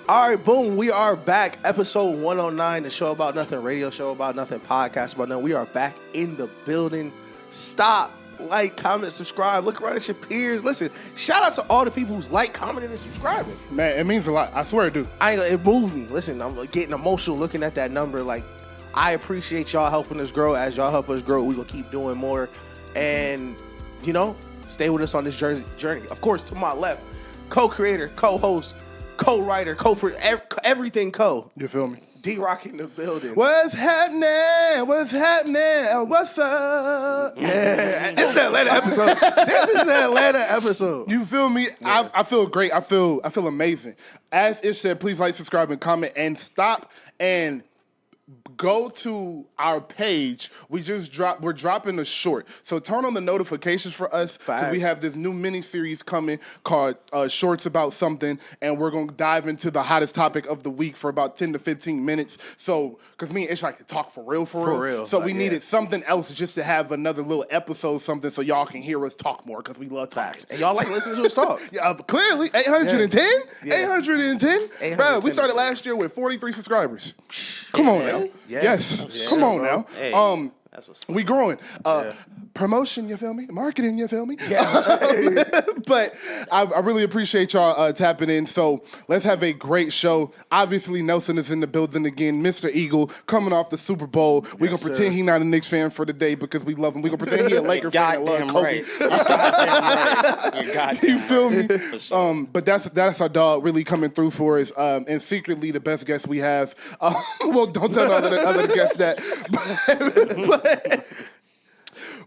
All right, boom. We are back. Episode 109, the show about nothing, radio show about nothing, podcast about nothing. We are back in the building. Stop, like, comment, subscribe. Look around at your peers. Listen, shout out to all the people who's like, commenting, and subscribing. Man, it means a lot. I swear it do. It moved me. Listen, I'm getting emotional looking at that number. Like, I appreciate y'all helping us grow. As y'all help us grow, we will keep doing more. And, you know, stay with us on this journey. Of course, to my left, co-creator, co-host, co-writer, everything co. You feel me? Drock in the building. What's happening? What's happening? What's up? Yeah, this is an Atlanta episode. This is an Atlanta episode. You feel me? Yeah. I feel great. I feel amazing. As it said, please like, subscribe, and comment, and stop and go to our page. We're dropping a short. So turn on the notifications for us because we have this new mini series coming called Shorts About Something, and we're going to dive into the hottest topic of the week for about 10 to 15 minutes. So, because me and Ish like to talk for real. So we needed something else just to have another little episode, something so y'all can hear us talk more because we love talking. And y'all like listening to us talk. Yeah, clearly. 810? Yeah. 810? Bro, we started last year with 43 subscribers. Come on now. Yeah. Yes. Yeah, come on bro. now. Hey, that's what's we growing. Promotion, you feel me? Marketing, you feel me? Yeah. But I really appreciate y'all tapping in. So let's have a great show. Obviously, Nelson is in the building again. Mr. Eagle coming off the Super Bowl. We're going to pretend he's not a Knicks fan for the day because we love him. We're going to pretend he's a Laker fan. Goddamn right. You're goddamn you feel me? For sure. But that's our dog really coming through for us. And secretly, the best guest we have. Well, don't tell other guests that.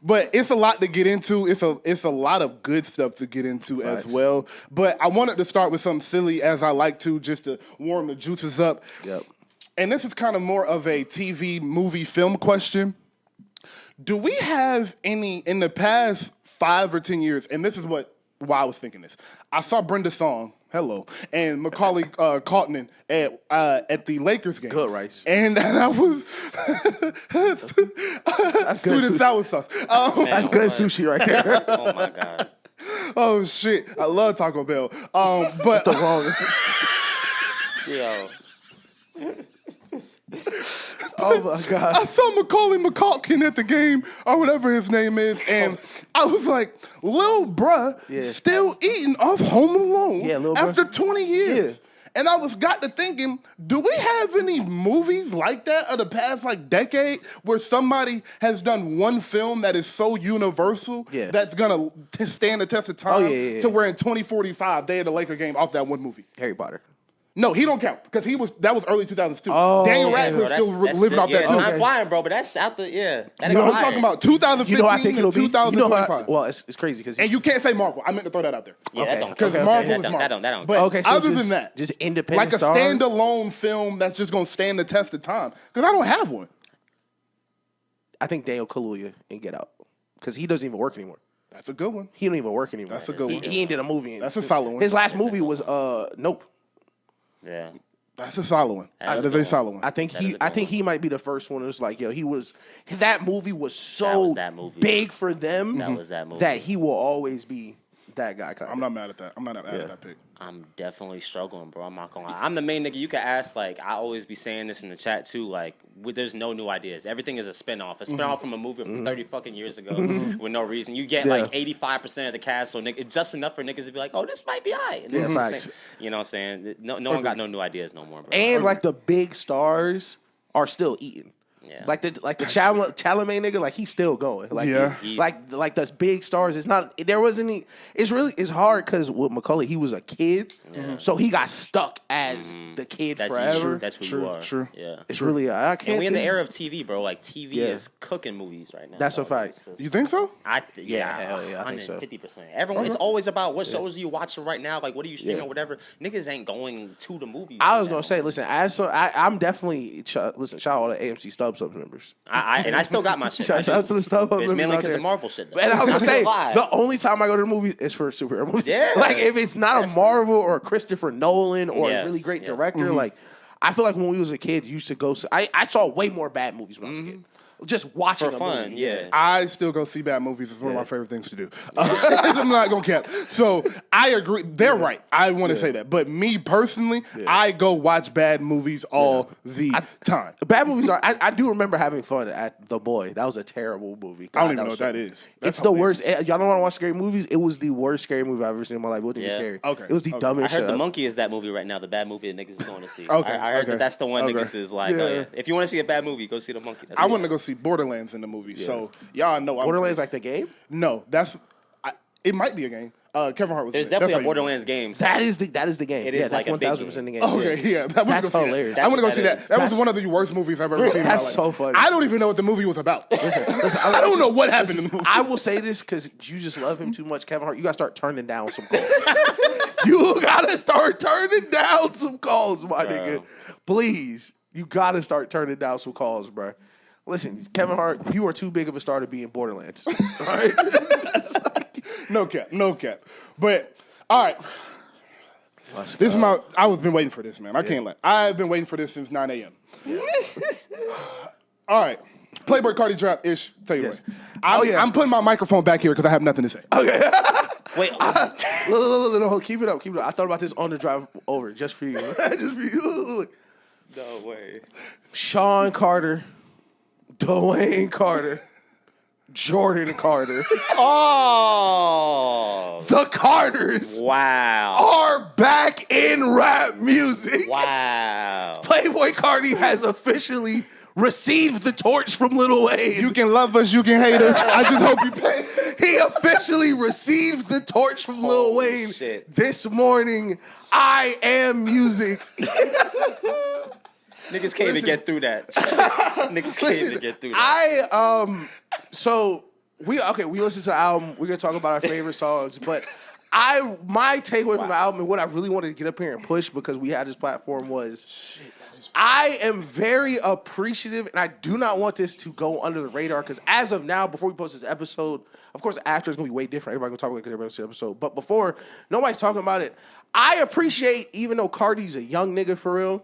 But it's a lot to get into. It's a lot of good stuff to get into as well. But I wanted to start with something silly, as I like to, just to warm the juices up. Yep. And this is kind of more of a TV, movie, film question. Do we have any, in the past 5 or 10 years, and this is why I was thinking this. I saw Brenda Song, hello, and Macaulay Culkin at the Lakers game. Good rice. And I was that's sweet and sour sauce. That's good sushi right there. Oh my God. Oh shit! I love Taco Bell. But That's the wrongest. Yo. Oh my God. I saw Macaulay Culkin at the game or whatever his name is, and I was like, "Lil bruh, still eating off Home Alone after 20 years." Yeah. And I got to thinking, do we have any movies like that of the past decade where somebody has done one film that is so universal that's gonna stand the test of time to where in 2045 they had a Laker game off that one movie? Harry Potter. No, he don't count because that was early 2002. Oh, Daniel Radcliffe still living off that too. Time flying, bro, but that's out the That I'm talking about 2015 you know, I think it'll be 2025. well, it's crazy because and you can't say Marvel. I meant to throw that out there. Yeah, that don't because Marvel is Marvel. That don't. But so other than that, just independent, like a standalone film that's just gonna stand the test of time. Because I don't have one. I think Daniel Kaluuya in Get Out because he doesn't even work anymore. That's a good one. He don't even work anymore. That's a good one. He ain't did a movie. That's a solid one. His last movie was Nope. Yeah. That's a solid one. That is a solid one. I think he might be the first one who's like, yo, that movie was so big for them that he will always be that guy. I'm not mad at that. I'm not mad at that pick. I'm definitely struggling, bro. I'm not gonna lie. I'm the main nigga you can ask. Like, I always be saying this in the chat too. Like, there's no new ideas. Everything is a spinoff. A spinoff from a movie from 30 fucking years ago with no reason. You get like 85% of the cast, so it's just enough for niggas to be like, oh, this might be alright. You know what I'm saying? No one got no new ideas no more, bro. And like the big stars are still eating. Yeah. Like the Chalamet nigga, like he's still going. Like like those big stars. It's not. There wasn't any. It's hard because with Macaulay, he was a kid, so he got stuck as the kid forever. That's who you are. True. Yeah. It's really. I can't. And we in the era of TV, bro. Like TV is cooking movies right now. That's a fact. You think so? Hell yeah, I think so. 150%. Everyone. It's always about what shows are you watching right now. Like what are you streaming or whatever. Niggas ain't going to the movies. I was gonna say, listen, I'm definitely shout out to AMC Stub members. I still got my shit. Shout out to the Stub members. It's mainly because of Marvel shit. And I was gonna say, the only time I go to the movie is for superhero movies. Yeah. Like if it's not a Marvel or a Christopher Nolan or a really great director, like I feel like when we was a kid, you used to go. I saw way more bad movies when I was a kid. just watching For a fun, movie. yeah. I still go see bad movies. It's one of my favorite things to do. I'm not gonna cap. So I agree. They're right. I want to say that. But me personally, I go watch bad movies all the time. Bad movies are. I do remember having fun at The Boy. That was a terrible movie. I don't even know what that is. It's the worst. Y'all don't want to watch scary movies? It was the worst scary movie I've ever seen in my life. It wasn't even scary. Okay. It was the dumbest I heard shit. The Monkey is that movie right now, the bad movie that niggas is going to see. Okay, I heard okay. that that's the one Okay. niggas is like, oh yeah. If you want to see a bad movie, go see The Monkey. That's I what want to go see Borderlands in the movie. So y'all know. Borderlands like the game? No, it might be a game. Kevin Hart was. There's in it. definitely That's a Borderlands game. That is the game. It is that's like a big 1000% the game. Okay, yeah. I wanna That's go see hilarious. That. I want to go That's see what that. that is. That was one of the worst movies I've ever seen. That's in my life. so funny. I don't even know what the movie was about. Listen, I don't know what happened in the movie. I will say this because you just love him too much, Kevin Hart. You gotta start turning down some calls. You gotta start turning down some calls, my nigga. Please, you gotta start turning down some calls, bro. Listen, Kevin Hart, you are too big of a star to be in Borderlands. All right. No cap. But all right. This is my. I was been waiting for this, man. I can't lie. I've been waiting for this since 9 a.m. All right. Playboi Carti drop ish. Tell you what. I'm putting my microphone back here because I have nothing to say. Okay. Wait, Look, keep it up. I thought about this on the drive over just for you. Just for you. Look. no way. Sean Carter, Dwayne Carter, Jordan Carter. Oh, The Carters wow. are back in rap music. Wow. Playboi Carti has officially received the torch from Lil Wayne. You can love us, you can hate us. I just hope you pay. He officially received the torch from Lil Wayne shit. this morning. I am music. Niggas can't even get through that. Niggas can't even get through that. So we listened to the album. We're gonna talk about our favorite songs, but my takeaway from the album and what I really wanted to get up here and push because we had this platform was I am very appreciative and I do not want this to go under the radar because as of now, before we post this episode, of course after it's gonna be way different. Everybody gonna talk about it because everybody see the episode. But before, nobody's talking about it. I appreciate, even though Carti's a young nigga for real,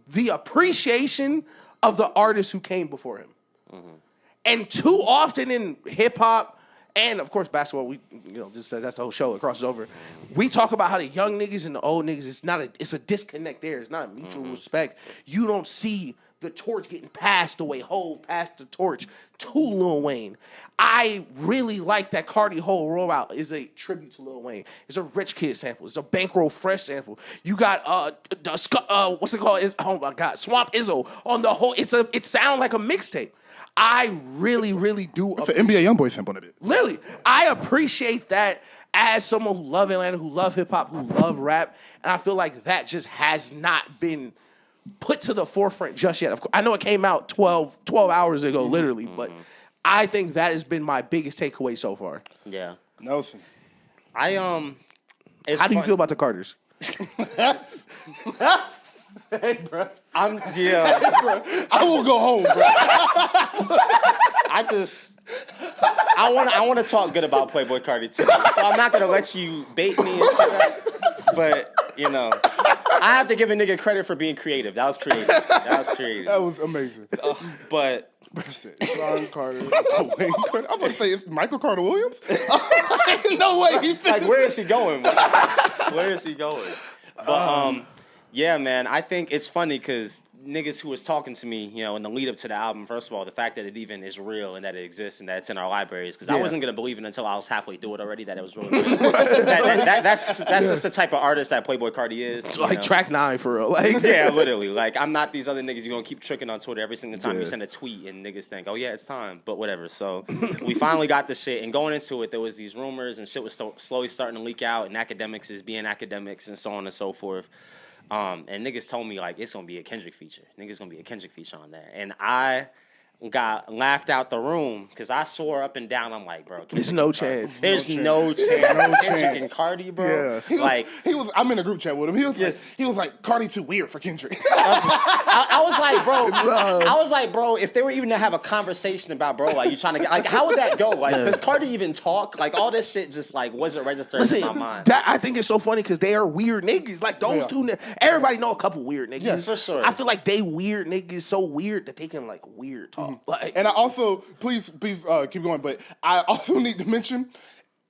the appreciation of the artists who came before him. And too often in hip hop and of course basketball, that's the whole show. It crosses over. We talk about how the young niggas and the old niggas. It's a disconnect there. It's not a mutual respect. You don't see the torch getting passed the way Hov passed the torch to Lil Wayne. I really like that Carti whole rollout is a tribute to Lil Wayne. It's a Rich Kid sample. It's a Bankroll Fresh sample. You got what's it called? Oh my God, Swamp Izzo on the whole. It sounds like a mixtape. I really, really do. It's an NBA YoungBoy sample on it. Literally, I appreciate that as someone who love Atlanta, who love hip hop, who love rap, and I feel like that just has not been put to the forefront just yet. Of course, I know it came out 12 hours ago, literally, but I think that has been my biggest takeaway so far. Yeah. Nelson. How do you feel about the Carters? Hey, bro. I will go home, bro. I want to talk good about Playboi Carti too. So I'm not gonna let you bait me into that. But I have to give a nigga credit for being creative. That was creative. That was amazing. But Sean Carter, Dwayne Carter. I was about to say, it's Michael Carter Williams. No way. like, where is he going? Where is he going? But yeah, man. I think it's funny because niggas who was talking to me, in the lead up to the album, first of all, the fact that it even is real and that it exists and that it's in our libraries, because I wasn't gonna believe it until I was halfway through it already that it was really real. That's just the type of artist that Playboi Carti is. It's like track 9 for real. Like yeah, literally. Like I'm not these other niggas you're gonna keep tricking on Twitter every single time you send a tweet and niggas think, oh yeah, it's time. But whatever. So we finally got the shit, and going into it, there was these rumors and shit was slowly starting to leak out, and academics is being academics and so on and so forth. And niggas told me, like, it's going to be a Kendrick feature. Niggas going to be a Kendrick feature on there. And I got laughed out the room because I swore up and down. I'm like, bro. There's no chance. There's no chance. Kendrick and Carti, bro. Yeah. I'm in a group chat with him. He was like, Carti too weird for Kendrick. I was like, bro, if they were even to have a conversation about, bro, like, you trying to get, like, how would that go? Like, does Carti even talk? Like, all this shit just, like, wasn't registered in my mind. That, I think it's so funny because they are weird niggas. Like, those two, everybody know a couple weird niggas. Yeah, for sure. I feel like they weird niggas so weird that they can, like, weird talk. Like, And I also, please keep going, but I also need to mention,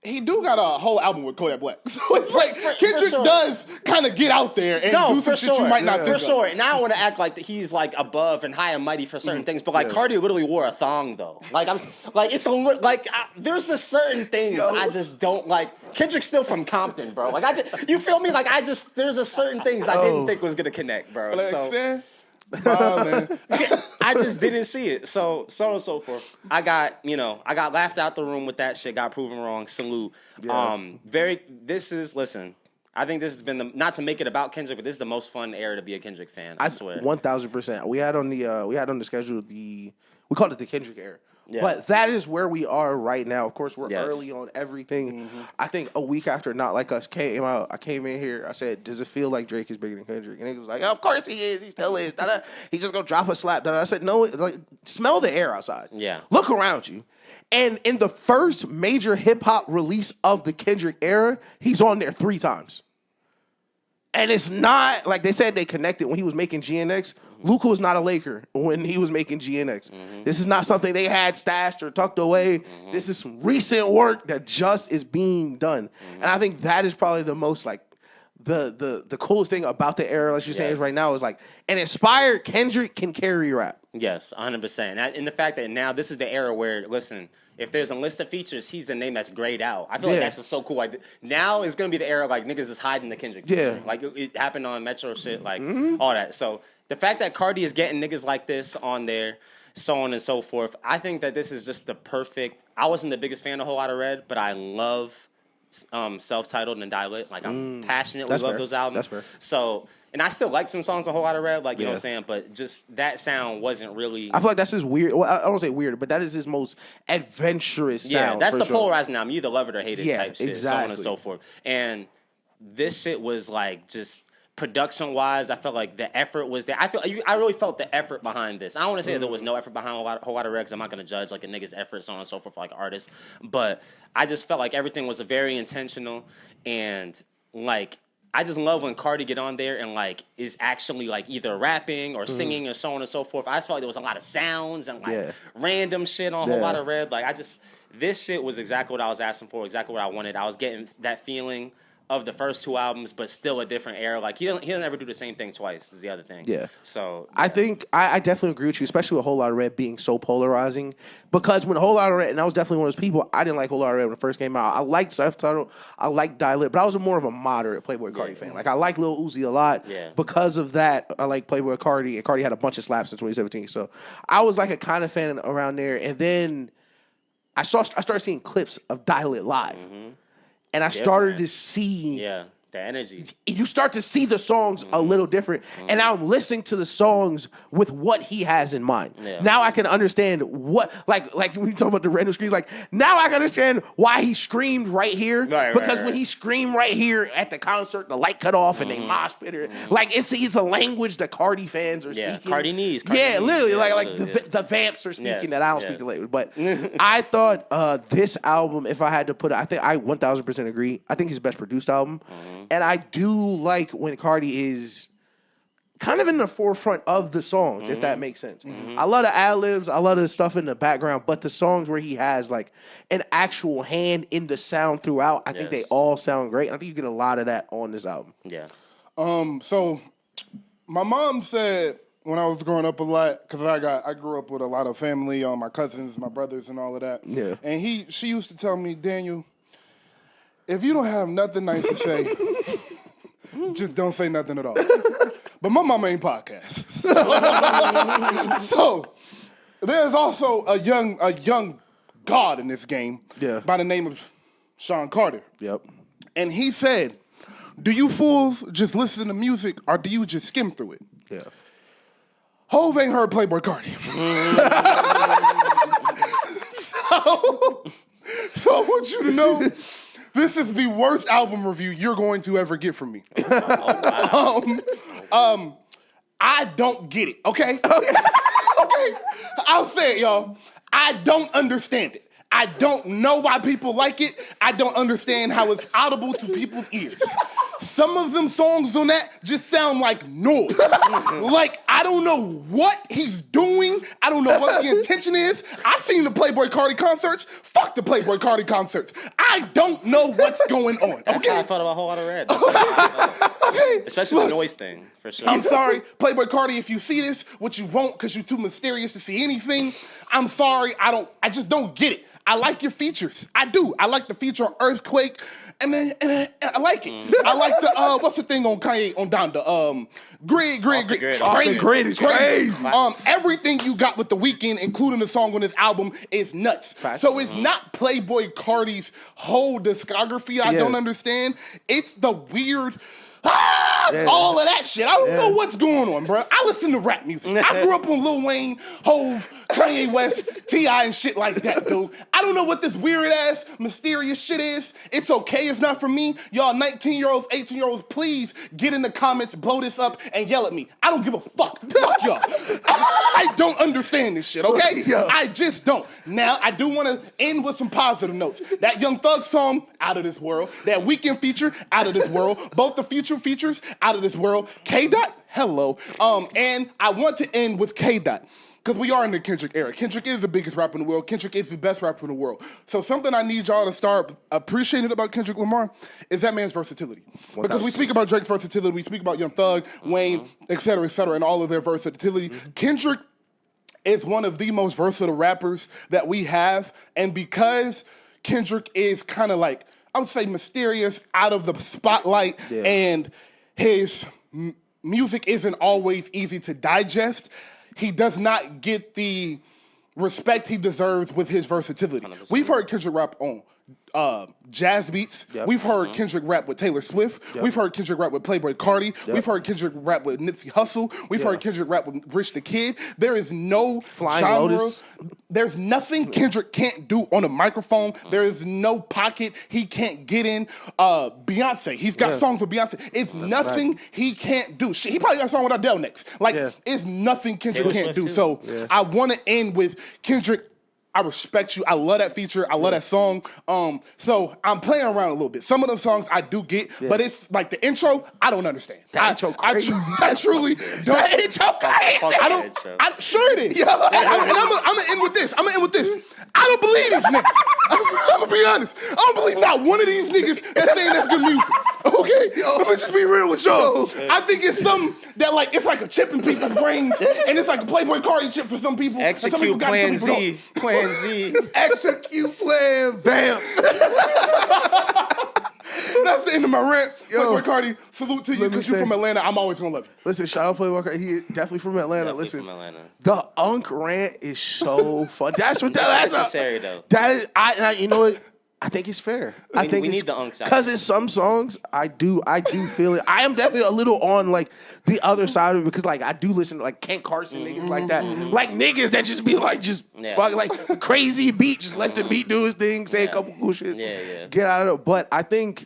he do got a whole album with Kodak Black. So it's like, Kendrick does kind of get out there and do some shit you might not think of. For sure. And I don't want to act like he's like above and high and mighty for certain things, but like Carti literally wore a thong though. Like there's just certain things I just don't like. Kendrick's still from Compton, bro. Like you feel me? Like there's a certain things I didn't think was gonna connect, bro. So. Man. I just didn't see it. So on and so forth. I got laughed out the room with that shit, got proven wrong. Salute. Yeah. Listen, I think this has been not to make it about Kendrick, but this is the most fun era to be a Kendrick fan. I swear. 1000%. We had on the schedule we called it the Kendrick era. Yeah. But that is where we are right now. Of course, we're early on everything. Mm-hmm. I think a week after Not Like Us came out, I came in here. I said, "Does it feel like Drake is bigger than Kendrick?" And he was like, "Of course he is. He still is. He's just gonna drop a slap." I said, "No, like smell the air outside. Yeah, look around you." And in the first major hip hop release of the Kendrick era, he's on there 3 times. And it's not like they said they connected when he was making GNX. Luka was not a Laker when he was making GNX. Mm-hmm. This is not something they had stashed or tucked away. Mm-hmm. This is some recent work that just is being done. Mm-hmm. And I think that is probably the most like the coolest thing about the era, like you're saying, is right now is like an inspired Kendrick can carry rap. Yes, 100%. And the fact that now this is the era where, listen, if there's a list of features, he's the name that's grayed out. I feel like that's what's so cool. Like now it's gonna be the era like niggas is hiding the Kendrick feature. Like it happened on Metro shit, like all that. So the fact that Carti is getting niggas like this on there, so on and so forth, I think that this is just the perfect. I wasn't the biggest fan of Whole Lotta Red, but I love Self-Titled and Die Lit. Like I'm passionately love those albums. That's fair. So. And I still like some songs on Whole Lotta Red, like, you know what I'm saying? But just that sound wasn't really... I feel like that's his weird... Well, I don't say weird, but that is his most adventurous sound. Yeah, that's the polarizing album. You either love it or hate it type shit, exactly. so on and so forth. And this shit was, like, just... Production-wise, I felt like the effort was there. I really felt the effort behind this. I don't want to say there was no effort behind Whole Lotta Red, because I'm not going to judge, like, a nigga's effort, so on and so forth, like, artists. But I just felt like everything was very intentional and, like... I just love when Carti get on there and like is actually like either rapping or singing or so on and so forth. I just felt like there was a lot of sounds and like random shit on Whole Lotta Red. Like this shit was exactly what I was asking for, exactly what I wanted. I was getting that feeling of the first 2 albums, but still a different era. Like he doesn't ever do the same thing twice. Is the other thing. Yeah. So I think I definitely agree with you, especially with Whole Lotta Red being so polarizing. Because when Whole Lotta Red, and I was definitely one of those people, I didn't like Whole Lotta Red when it first came out. I liked Self-Titled, I liked Die Lit, but I was more of a moderate Playboi Carti fan. Like I like Lil Uzi a lot. Yeah. Because of that, I like Playboi Carti, and Carti had a bunch of slaps in 2017. So I was like a kind of fan around there, and then I started seeing clips of Die Lit live, and I started to see the energy. You start to see the songs a little different. And now I'm listening to the songs with what he has in mind. Yeah. Now I can understand what, like when you talk about the random screams, like now I can understand why he screamed right here. Because when he screamed right here at the concert, the light cut off and they mosh pit like it's a language that Carti fans are speaking. Carti knees. Literally, the vamps are speaking that I don't speak the language. But I thought this album, if I had to put it, I think I 1000% agree. I think his best produced album. And I do like when Carti is kind of in the forefront of the songs, if that makes sense. I love the ad-libs, I love the stuff in the background, but the songs where he has like an actual hand in the sound throughout, I think they all sound great. And I think you get a lot of that on this album. Yeah. So my mom said when I was growing up a lot, because I grew up with a lot of family, my cousins, my brothers, and all of that. Yeah. And she used to tell me, Daniel, if you don't have nothing nice to say, just don't say nothing at all. But my mama ain't podcast. So there's also a young god in this game by the name of Sean Carter. Yep. And he said, do you fools just listen to music or do you just skim through it? Yeah. Hov ain't heard Playboi Carti. So I want you to know, this is the worst album review you're going to ever get from me. I don't get it, okay? Okay, I'll say it, y'all. I don't understand it. I don't know why people like it. I don't understand how it's audible to people's ears. Some of them songs on that just sound like noise. Like, I don't know what he's doing. I don't know what the intention is. I seen the Playboi Carti concerts. Fuck the Playboi Carti concerts. I don't know what's going on. That's Okay? how I felt about Whole Lotta Red. Okay. Especially the noise thing, for sure. I'm sorry, Playboi Carti, if you see this, which you won't because you're too mysterious to see anything, I'm sorry, I just don't get it. I like your features. I do. I like the feature on Earthquake, and I like it. I like the, what's the thing on Kanye, on Donda? Grid. Grid is crazy. Everything you got with The Weeknd, including the song on this album, is nuts. So it's not Playboi Carti's whole discography I don't understand. It's the weird... all of that shit. I don't know what's going on, bro. I listen to rap music. I grew up on Lil Wayne, Hove, Kanye West, T.I. and shit like that, dude. I don't know what this weird-ass, mysterious shit is. It's okay. It's not for me. Y'all 19-year-olds, 18-year-olds, please get in the comments, blow this up, and yell at me. I don't give a fuck. Fuck y'all. I don't understand this shit, okay? I just don't. Now, I do want to end with some positive notes. That Young Thug song, out of this world. That Weeknd feature, out of this world. Both the future features, out of this world. K-Dot, hello. And I want to end with K-Dot. Because we are in the Kendrick era. Kendrick is the biggest rapper in the world. Kendrick is the best rapper in the world. So something I need y'all to start appreciating about Kendrick Lamar is that man's versatility. Because we speak about Drake's versatility, we speak about Young Thug, Wayne, et cetera, and all of their versatility. Kendrick is one of the most versatile rappers that we have. And because Kendrick is kind of like, I would say mysterious, out of the spotlight, and his music isn't always easy to digest, he does not get the respect he deserves with his versatility. 100%. We've heard Kendrick rap on jazz beats. We've heard Kendrick rap with Taylor Swift. We've heard Kendrick rap with Playboi Carti. We've heard Kendrick rap with Nipsey Hussle. We've heard Kendrick rap with Rich the Kid. There is no Flying genre. Lotus. There's nothing Kendrick can't do on a microphone. There is no pocket he can't get in. Beyonce, he's got songs with Beyonce. It's nothing he can't do. Shit, he probably got a song with Adele next. Like, it's nothing Kendrick can't do. Too. So I want to end with Kendrick. I respect you. I love that feature. I love that song. So I'm playing around a little bit. Some of those songs I do get, but it's like the intro, I don't understand. That intro crazy. I truly don't. That intro crazy. Sure it is. And I'm gonna end with this. I don't believe these niggas. I'm gonna be honest. I don't believe not one of these niggas that's saying that's good music. Okay? Let me just be real with y'all. I think it's something that like, it's like a chip in people's brains, and it's like a Playboi Carti chip for some people. Execute Plan Z. Plan Z. Execute Plan Vamp. That's the end of my rant. Playboi Carti, salute to you because you're from Atlanta. I'm always gonna love you. Listen, shout out Playboi Carti. He definitely from Atlanta. Definitely Listen, from Atlanta. the Unk rant is so fun. That's what that's necessary though. That is, you know what? I think it's fair. I think we need the unks out. Because in some songs, I do feel it. I am definitely a little on like the other side of it because like I do listen to like Kent Carson niggas like that, like niggas that just be like fuck like crazy beat, just let the beat do his thing, say a couple cool shits, get out of it. But I think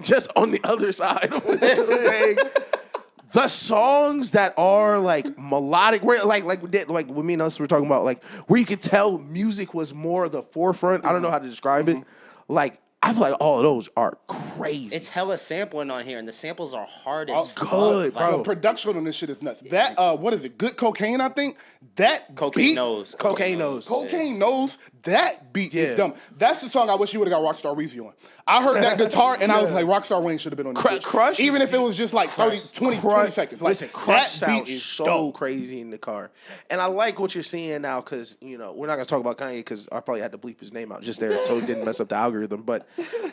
just on the other side of what you're saying, the songs that are like melodic, where like with me and us were talking about, like where you could tell music was more the forefront. I don't know how to describe it. Like I feel like all of those are crazy. It's hella sampling on here, and the samples are hard as fuck. Good, bro. The production on this shit is nuts. That what is it? Good Cocaine, I think. That Cocaine beat, knows. Cocaine knows. Cocaine knows. That beat is dumb. That's the song I wish you would have got Rockstar Weezy on. I heard that guitar and I was like, Rockstar Wayne should have been on this. Crush? Even if it was just like 20 seconds. Like, listen, Crush sound is is so dope. crazy in the car. And I like what you're seeing now because, you know, we're not going to talk about Kanye because I probably had to bleep his name out just there so it didn't mess up the algorithm. But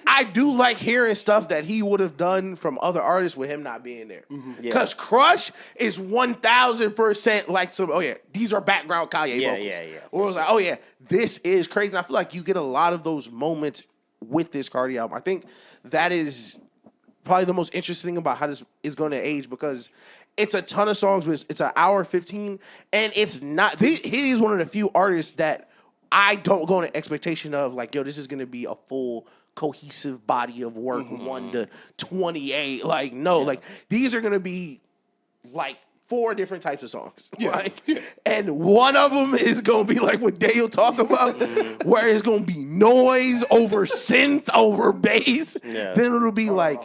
I do like hearing stuff that he would have done from other artists with him not being there. Because Crush is 1,000% like some, these are background Kanye vocals. Where it was like, this is crazy. And I feel like you get a lot of those moments with this Carti album. I think that is probably the most interesting thing about how this is going to age because it's a ton of songs, but it's an hour 15, and it's not. He is one of the few artists that I don't go in the expectation of like, this is going to be a full cohesive body of work, 1 to 28. Like, no, like these are going to be like 4 different types of songs. And one of them is going to be like what Dale talk about, where it's going to be noise over synth, over bass. Then it'll be like,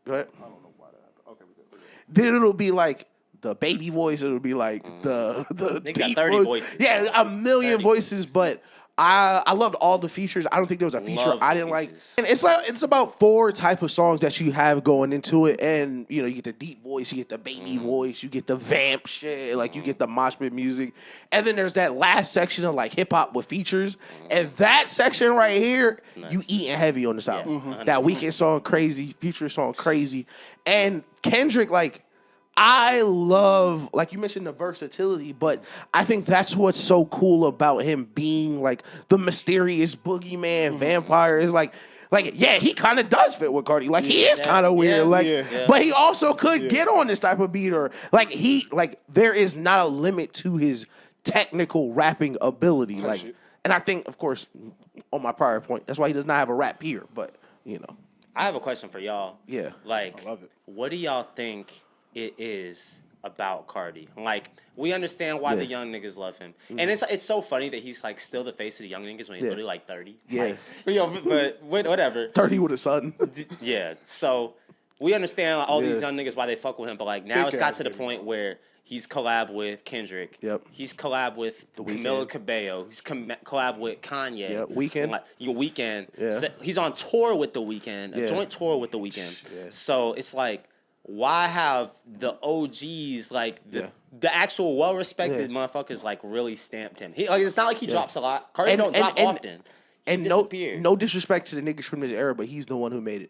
Go ahead. I don't know why that happened. Okay, we good. Then it'll be like the baby voice. It'll be like the They got deep 30 voice. voices. Yeah, a million 30 voices. But I loved all the features. I don't think there was a feature Love I the didn't like. features. And it's about 4 type of songs that you have going into it. And you know, you get the deep voice, you get the baby voice, you get the vamp shit, like you get the mosh pit music. And then there's that last section of like hip hop with features. And that section right here, you eating heavy on this album. That Weeknd song crazy, Future song crazy. And Kendrick, like, I love, like you mentioned, the versatility, but I think that's what's so cool about him being like the mysterious boogeyman vampire. Is like, yeah, he kind of does fit with Carti. Like, he is kind of weird. But he also could get on this type of beat, or there is not a limit to his technical rapping ability. And I think, of course, on my prior point, that's why he does not have a rap peer. But you know, I have a question for y'all. Yeah. Like, I love it. what do y'all think it is about Carti? Like, we understand why the young niggas love him. And it's so funny that he's, like, still the face of the young niggas when he's literally, like, 30. Yeah. Like, but whatever. 30 with a son. Yeah. So, we understand all these young niggas why they fuck with him, but, like, now it's got to the point where he's collab with Kendrick. Yep. He's collab with Camila Cabello. He's collab with Kanye. Yep. Weeknd. Like, Weeknd. Yeah. So he's on tour with The Weeknd, a joint tour with The Weeknd. Yeah. So it's like, why have the OGs, like the actual well-respected motherfuckers, like really stamped him? It's not like he drops a lot. Carti don't drop often. And no disrespect to the niggas from this era, but he's the one who made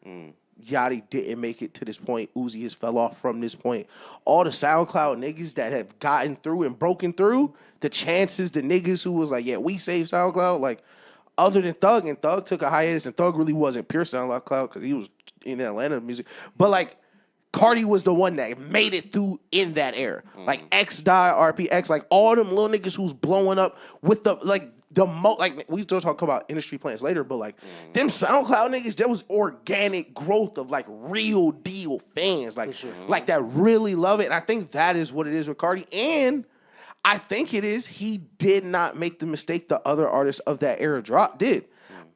it. Yachty didn't make it to this point. Uzi has fell off from this point. All the SoundCloud niggas that have gotten through and broken through, the chances the niggas who was like, yeah, we saved SoundCloud, like, other than Thug, and Thug took a hiatus, and Thug really wasn't pure SoundCloud because he was in Atlanta music. But, like, Carti was the one that made it through in that era. Like, X Die, RPX, like, all them little niggas who's blowing up with the, like, we still talk about industry plans later, but like them SoundCloud niggas, there was organic growth of like real deal fans, like that really love it. And I think that is what it is with Carti. And I think it is he did not make the mistake the other artists of that era did.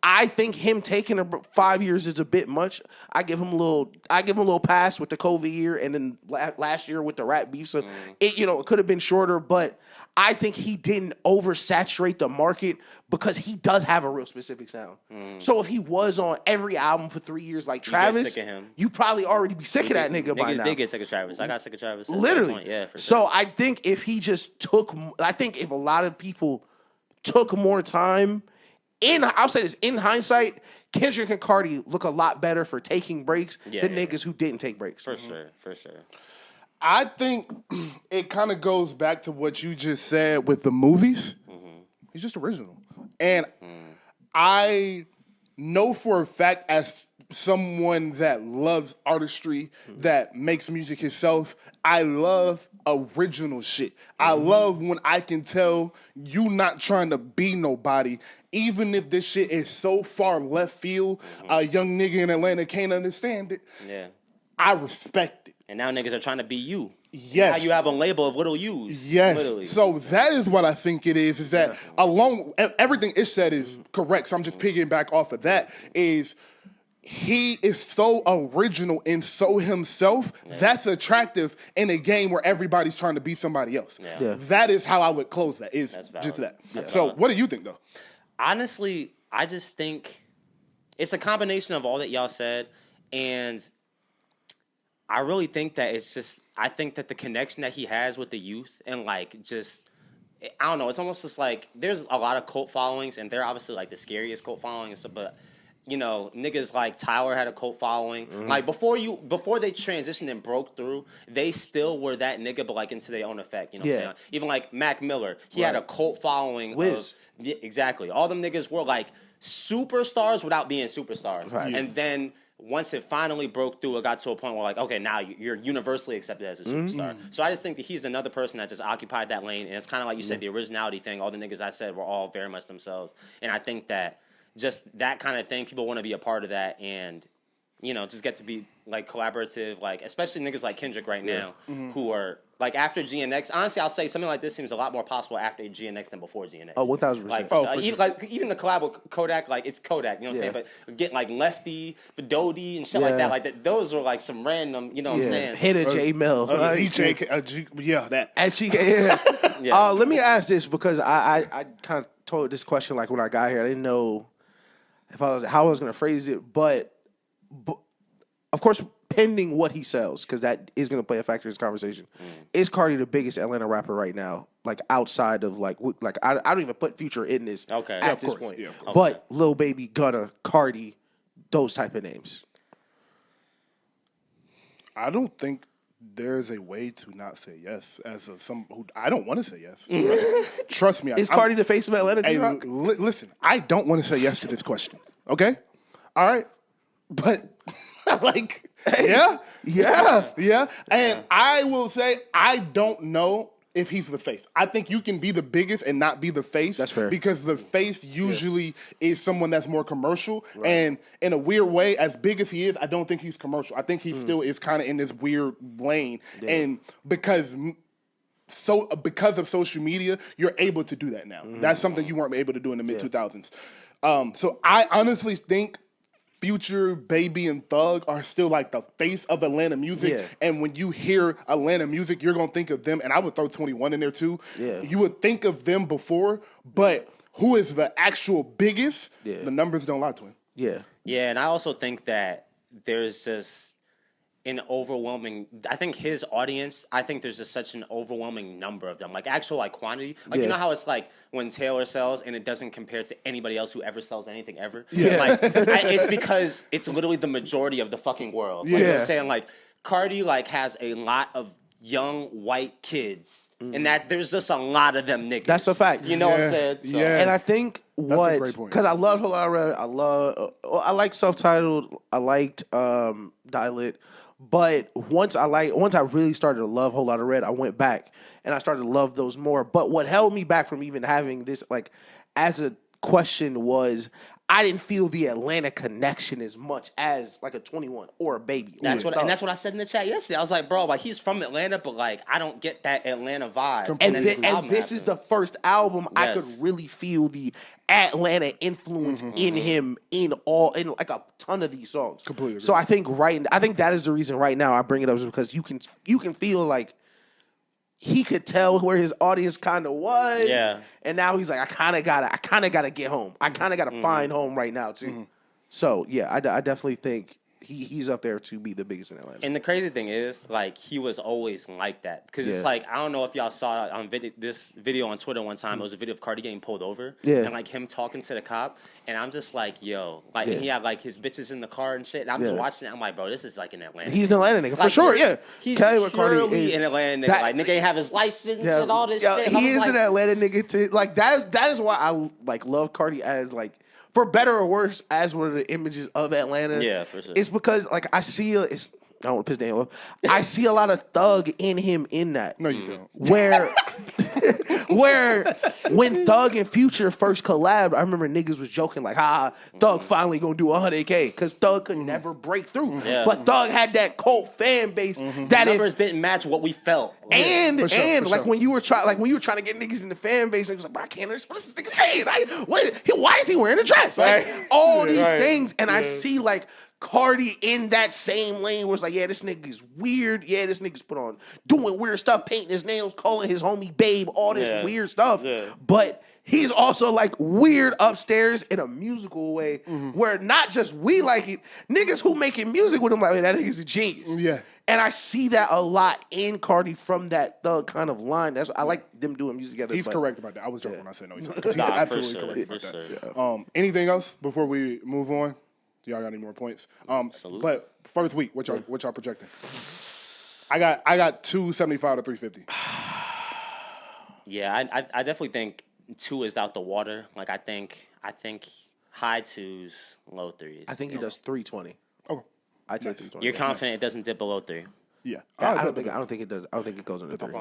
I think him taking 5 years is a bit much. I give him a little pass with the COVID year, and then last year with the rap beef. So it could have been shorter, but I think he didn't oversaturate the market because he does have a real specific sound. So if he was on every album for 3 years like Travis, sick of him. you probably already be sick of that nigga by now. Niggas did get sick of Travis. I got sick of Travis. Literally. Yeah, for sure. So I think if a lot of people took more time, I'll say this, in hindsight, Kendrick and Carti look a lot better for taking breaks than niggas who didn't take breaks. For sure. I think it kind of goes back to what you just said with the movies. He's just original. And I know for a fact, as someone that loves artistry, that makes music himself, I love original shit. I love when I can tell you not trying to be nobody, even if this shit is so far left field, a young nigga in Atlanta can't understand it. Yeah. I respect it. And now niggas are trying to be you. Yes. Now you have a label of little U's. Yes. Literally. So that is what I think it is that everything it said is correct. So I'm just pigging back off of that is he is so original and so himself. That's attractive in a game where everybody's trying to be somebody else. Yeah. That is how I would close that. That's valid. Just that. That's So valid. what do you think though? Honestly, I just think it's a combination of all that y'all said, and I really think that I think that the connection that he has with the youth and like just, I don't know, it's almost just like there's a lot of cult followings, and they're obviously like the scariest cult following and stuff, but you know, niggas like Tyler had a cult following. Like before they transitioned and broke through, they still were that nigga, but like into their own effect. You know what I'm saying? Even like Mac Miller, he had a cult following. Yeah, exactly. All them niggas were like superstars without being superstars. Right. And then once it finally broke through, it got to a point where like, okay, now you're universally accepted as a superstar. So I just think that he's another person that just occupied that lane. And it's kind of like you said, the originality thing. All the niggas I said were all very much themselves. And I think that just that kind of thing, people want to be a part of that. And just get to be like collaborative, like especially niggas like Kendrick right now, who are like after GNX. Honestly, I'll say something like this seems a lot more possible after GNX than before GNX. Oh, 1000%. Like, For even, sure. like even the collab with Kodak, like it's Kodak, you know what I'm saying? But get like Lefty, Fidodi, and shit like that. Like that, those were like some random, you know what I'm saying? Hit a J Mel. That. Yeah. Let me ask this because I kind of told this question like when I got here. I didn't know how I was going to phrase it, but of course, pending what he sells, because that is going to play a factor in this conversation. Is Carti the biggest Atlanta rapper right now? Like outside of like I don't even put Future in this at this point. Yeah, but Lil Baby, Gunna, Carti, those type of names. I don't think there's a way to not say yes as some who I don't want to say yes. Trust me. Is Carti the face of Atlanta? Hey, listen, I don't want to say yes to this question. Okay, all right, but like, yeah, and I will say I don't know if he's the face. I think you can be the biggest and not be the face. That's fair. Because the face usually is someone that's more commercial. Right. And in a weird way, as big as he is, I don't think he's commercial. I think he still is kind of in this weird lane. Yeah. And because of social media, you're able to do that now. That's something you weren't able to do in the mid-2000s. So I honestly think Future, Baby, and Thug are still like the face of Atlanta music. Yeah. And when you hear Atlanta music, you're going to think of them. And I would throw 21 in there too. Yeah. You would think of them before, but who is the actual biggest? Yeah. The numbers don't lie to him. Yeah. Yeah, and I also think that there's just an overwhelming, I think his audience, there's just such an overwhelming number of them. Like actual like quantity. Like you know how it's like when Taylor sells and it doesn't compare to anybody else who ever sells anything ever? Yeah. Like it's because it's literally the majority of the fucking world. Like, you know what I'm saying? Like Carti like has a lot of young white kids. And that there's just a lot of them niggas. That's a fact. You know what I'm saying? So. Yeah. And I think because I love Whole Lotta Red, I like Self-Titled, I liked Dial-It. But once I really started to love Whole Lotta Red, I went back and I started to love those more. But what held me back from even having this like as a question was I didn't feel the Atlanta connection as much as like a 21 or a Baby. That's what I said in the chat yesterday. I was like, bro, like he's from Atlanta, but like I don't get that Atlanta vibe. And this is the first album I could really feel the Atlanta influence in him in like a ton of these songs. Completely agree. So I think that is the reason right now I bring it up is because you can feel like he could tell where his audience kind of was. Yeah. And now he's like, I kind of gotta get home. I kind of gotta find home right now too. So yeah, I definitely think he's up there to be the biggest in Atlanta. And the crazy thing is, like, he was always like that. Because it's like, I don't know if y'all saw on this video on Twitter one time. It was a video of Carti getting pulled over. Yeah. And, like, him talking to the cop. And I'm just like, yo. Like, and he had, like, his bitches in the car and shit. And I'm just watching it. I'm like, bro, this is, like, an Atlanta He's an Atlanta nigga. For sure, yeah. He's purely an Atlanta nigga. Like, nigga ain't have his license and all this shit. He is an Atlanta nigga, too. Like, that is why I, like, love Carti as, like, for better or worse, as one of the images of Atlanta. Yeah, for sure. It's because, like, I don't want to piss Daniel off. I see a lot of Thug in him in that. No, you don't. Where when Thug and Future first collabed, I remember niggas was joking like, Thug finally gonna do 100K because Thug could never break through. Yeah. But Thug had that cult fan base that numbers didn't match what we felt. And when you were trying to get niggas in the fan base, it was like, bro, I can't understand what is this nigga saying. Like, why is he wearing a dress? Like all these things, and I see like Carti in that same lane where it's like, yeah, this nigga's weird. Yeah, this nigga's doing weird stuff, painting his nails, calling his homie babe, all this weird stuff. Yeah. But he's also like weird upstairs in a musical way where not just we like it, niggas who making music with him like, that nigga's a genius. Yeah. And I see that a lot in Carti from that Thug kind of line. I like them doing music together. He's correct about that. I was joking when I said no. He's absolutely correct about that. Anything else before we move on? Do y'all got any more points? Absolutely. But first week, what y'all projecting? I got 275 to 350. Yeah, I definitely think 2 is out the water. Like I think high 2s, low 3s. I think he does 320. Oh, I take 320. You're confident it doesn't dip below 3? Yeah. I don't think it does. I don't think it goes under 3.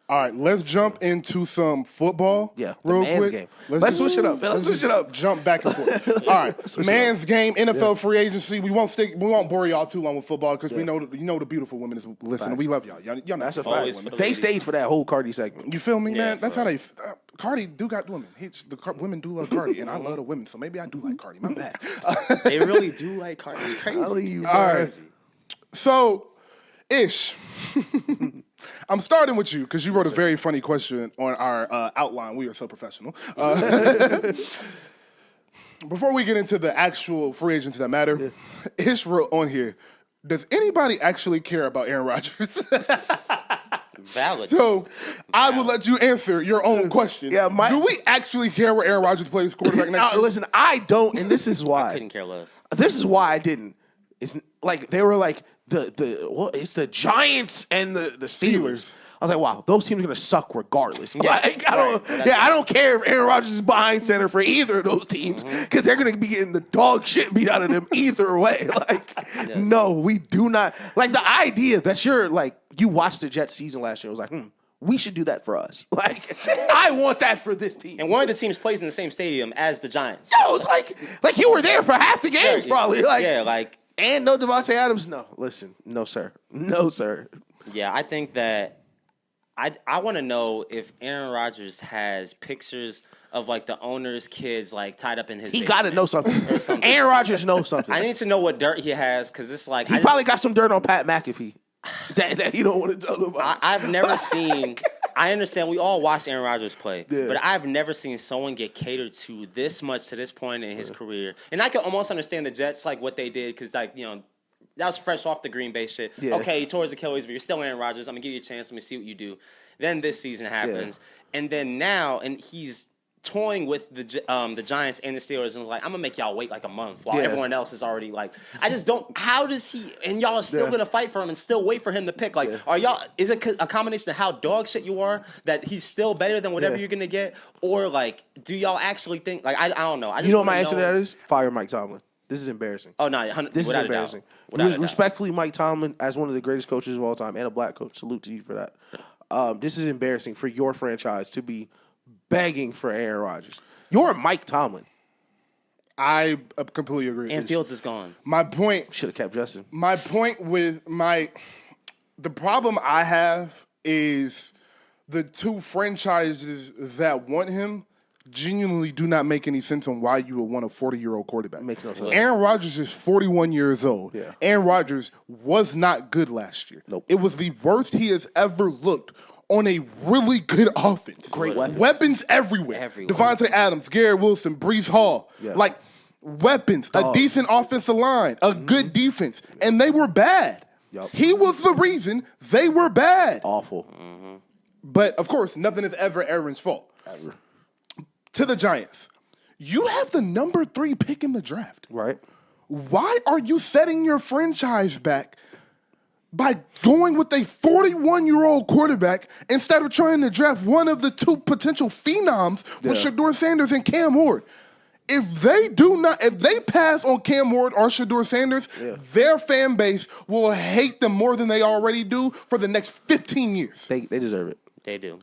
All right, let's jump into some football. Yeah, real man's quick. game. Let's switch it up. Let's switch it up. Jump back and forth. All right, man's game, NFL free agency. We won't bore y'all too long with football because we know the beautiful women is listening. We love y'all. Y'all That's a Always fact. for the They ladies. stayed for that whole Carti segment. You feel me, Yeah, man? That's for how they. Cardi do got women. Women do love Cardi, and I love the women, so maybe I do like Cardi. My bad. They really do like Carti. It's crazy. I'll leave you. All right. So, Ish, I'm starting with you because you wrote a very funny question on our outline. We are so professional. Before we get into the actual free agents that matter, Ish wrote on here, does anybody actually care about Aaron Rodgers? Valid. So I will let you answer your own question. Yeah, do we actually care where Aaron Rodgers plays quarterback next year? Listen, I don't, and this is why. Couldn't care less. This is why I didn't. It's like they were like it's the Giants and the Steelers. I was like, wow, those teams are gonna suck regardless. Yeah, Like, I don't care if Aaron Rodgers is behind center for either of those teams because they're gonna be getting the dog shit beat out of them either way. Like, no, we do not. Like the idea that you watched the Jets season last year was like, we should do that for us. Like, I want that for this team. And one of the teams plays in the same stadium as the Giants. Yo, it's like you were there for half the games, probably. Like, yeah, like. And no Devontae Adams. No, listen, no sir, no sir. Yeah, I think that I want to know if Aaron Rodgers has pictures of like the owner's kids like tied up in his. He got to know something. Or something. Aaron Rodgers knows something. I need to know what dirt he has because it's like He probably got some dirt on Pat McAfee that you don't want to tell him about. I've never seen. I understand we all watch Aaron Rodgers play, Yeah. but I've never seen someone get catered to this much to this point in his career. And I can almost understand the Jets, like what they did, because like that was fresh off the Green Bay shit. Yeah. Okay, he tore his Achilles, but you're still Aaron Rodgers. I'm gonna give you a chance. Let me see what you do. Then this season happens, and then now, and he's toying with the Giants and the Steelers, and was like, I'm gonna make y'all wait like a month while everyone else is already like. I just don't. How does he? And y'all are still gonna fight for him and still wait for him to pick. Like, are y'all? Is it a combination of how dog shit you are that he's still better than whatever you're gonna get, or like, do y'all actually think? Like, I don't know. I just you know what my answer to that is? Fire Mike Tomlin. This is embarrassing. Oh no, This is embarrassing. Respectfully, Mike Tomlin, as one of the greatest coaches of all time and a black coach, salute to you for that. This is embarrassing for your franchise to be begging for Aaron Rodgers. You're Mike Tomlin. I completely agree. And Fields is gone. My point. Should have kept Justin. My point with the problem I have is the two franchises that want him genuinely do not make any sense on why you would want a 40-year-old quarterback. Makes no sense. Aaron Rodgers is 41 years old. Yeah. Aaron Rodgers was not good last year. Nope. It was the worst he has ever looked on a really good offense. Great weapons. Weapons everywhere. Devontae Adams, Garrett Wilson, Breece Hall. Yeah. Like, weapons, a decent offensive line, a good defense. And they were bad. Yup. He was the reason they were bad. Awful. But, of course, nothing is ever Aaron's fault. Ever. To the Giants, you have the number 3 pick in the draft. Right. Why are you setting your franchise back by going with a 41-year-old quarterback instead of trying to draft one of the 2 potential phenoms with Shedeur Sanders and Cam Ward? If they pass on Cam Ward or Shedeur Sanders, their fan base will hate them more than they already do for the next 15 years. They deserve it. They do.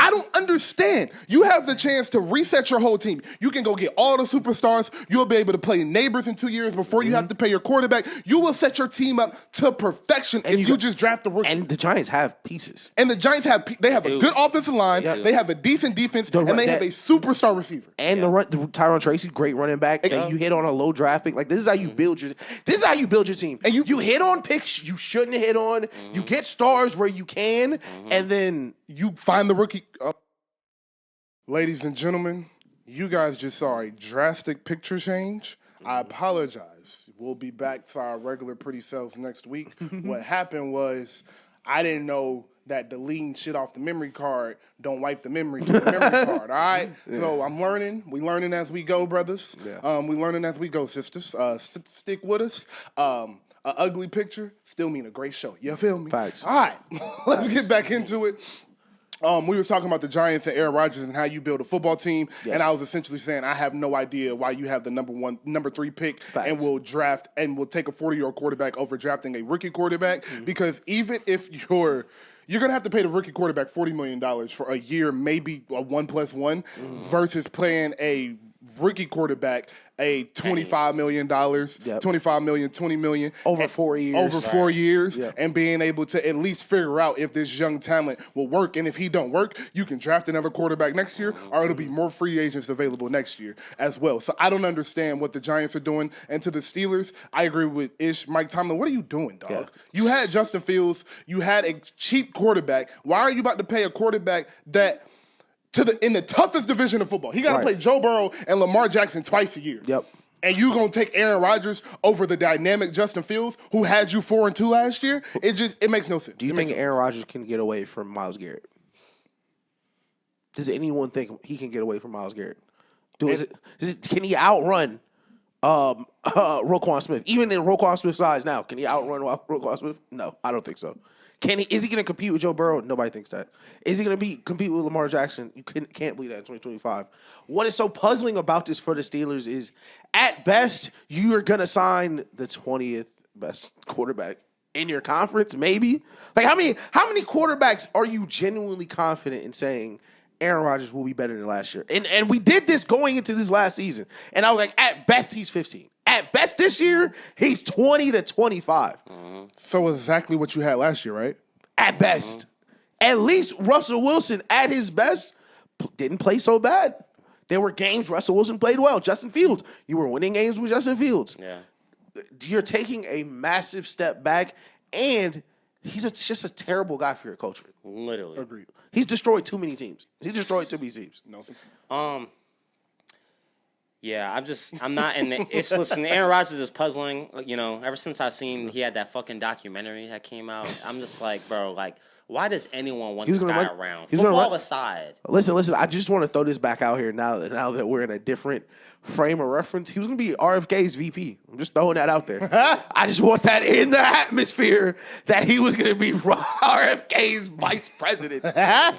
I don't understand. You have the chance to reset your whole team. You can go get all the superstars. You'll be able to play neighbors in 2 years before you have to pay your quarterback. You will set your team up to perfection if you just draft a rookie. And the Giants have pieces. And the Giants have a good offensive line. They have a decent defense, and they have a superstar receiver. And the Tyron Tracy, great running back. And you hit on a low draft pick. Like, this is how you build your team. And you hit on picks you shouldn't hit on. You get stars where you can, and then you find the rookie. Ladies and gentlemen, you guys just saw a drastic picture change. I apologize. We'll be back to our regular pretty selves next week. What happened was I didn't know that deleting shit off the memory card don't wipe the memory to the memory card, all right? Yeah. So I'm learning. We learning as we go, brothers. Yeah. We learning as we go, sisters. Stick with us. An ugly picture still mean a great show. You feel me? Facts. All right. Let's get back into it. We were talking about the Giants and Aaron Rodgers and how you build a football team, Yes. and I was essentially saying I have no idea why you have the number 3 pick Facts. and will draft and will take a 40-year-old quarterback over drafting a rookie quarterback because even if you're going to have to pay the rookie quarterback $40 million for a year, maybe a 1+1, versus playing a rookie quarterback a $25 million, $25 million, $20 million Over 4 years. over 4 years, Yep. and being able to at least figure out if this young talent will work. And if he don't work, you can draft another quarterback next year, or it'll be more free agents available next year as well. So I don't understand what the Giants are doing. And to the Steelers, I agree with Ish. Mike Tomlin, what are you doing, dog? Yeah. You had Justin Fields. You had a cheap quarterback. Why are you about to pay a quarterback that in the toughest division of football? He got to play Joe Burrow and Lamar Jackson twice a year. Yep. And you gonna take Aaron Rodgers over the dynamic Justin Fields, who had you 4-2 last year? It makes no sense. Do you think Aaron Rodgers can get away from Myles Garrett? Does anyone think he can get away from Myles Garrett? Can he outrun Roquan Smith? Even in Roquan Smith's size now, can he outrun Roquan Smith? No, I don't think so. Is he going to compete with Joe Burrow? Nobody thinks that. Is he going to compete with Lamar Jackson? You can't believe that in 2025. What is so puzzling about this for the Steelers is, at best, you are going to sign the 20th best quarterback in your conference, maybe. Like, how many quarterbacks are you genuinely confident in saying Aaron Rodgers will be better than last year? And we did this going into this last season. And I was like, at best, he's 15. At best this year, he's 20 to 25. So exactly what you had last year, right? At best. At least Russell Wilson, at his best, didn't play so bad. There were games Russell Wilson played well. Justin Fields, you were winning games with Justin Fields. Yeah. You're taking a massive step back, and he's just a terrible guy for your culture. Literally. Agreed. He's destroyed too many teams. No. Yeah, I'm not in the. Listen, Aaron Rodgers is puzzling. You know, ever since I seen he had that fucking documentary that came out, I'm just like, bro, like, why does anyone want this guy around? Football aside. Listen. I just want to throw this back out here now that we're in a different frame of reference. He was going to be RFK's VP. I'm just throwing that out there. I just want that in the atmosphere that he was going to be RFK's vice president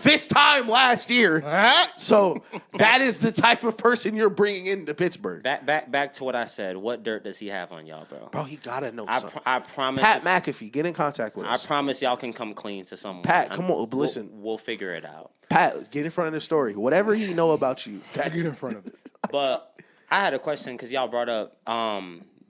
this time last year. So that is the type of person you're bringing into Pittsburgh. Back to what I said. What dirt does he have on y'all, bro? Bro, he got to know something. I promise. Pat McAfee, get in contact with us. I promise y'all can come clean to someone. Pat, come on, listen. We'll figure it out. Pat, get in front of the story. Whatever he know about you, Pat, Get in front of it. But I had a question because y'all brought up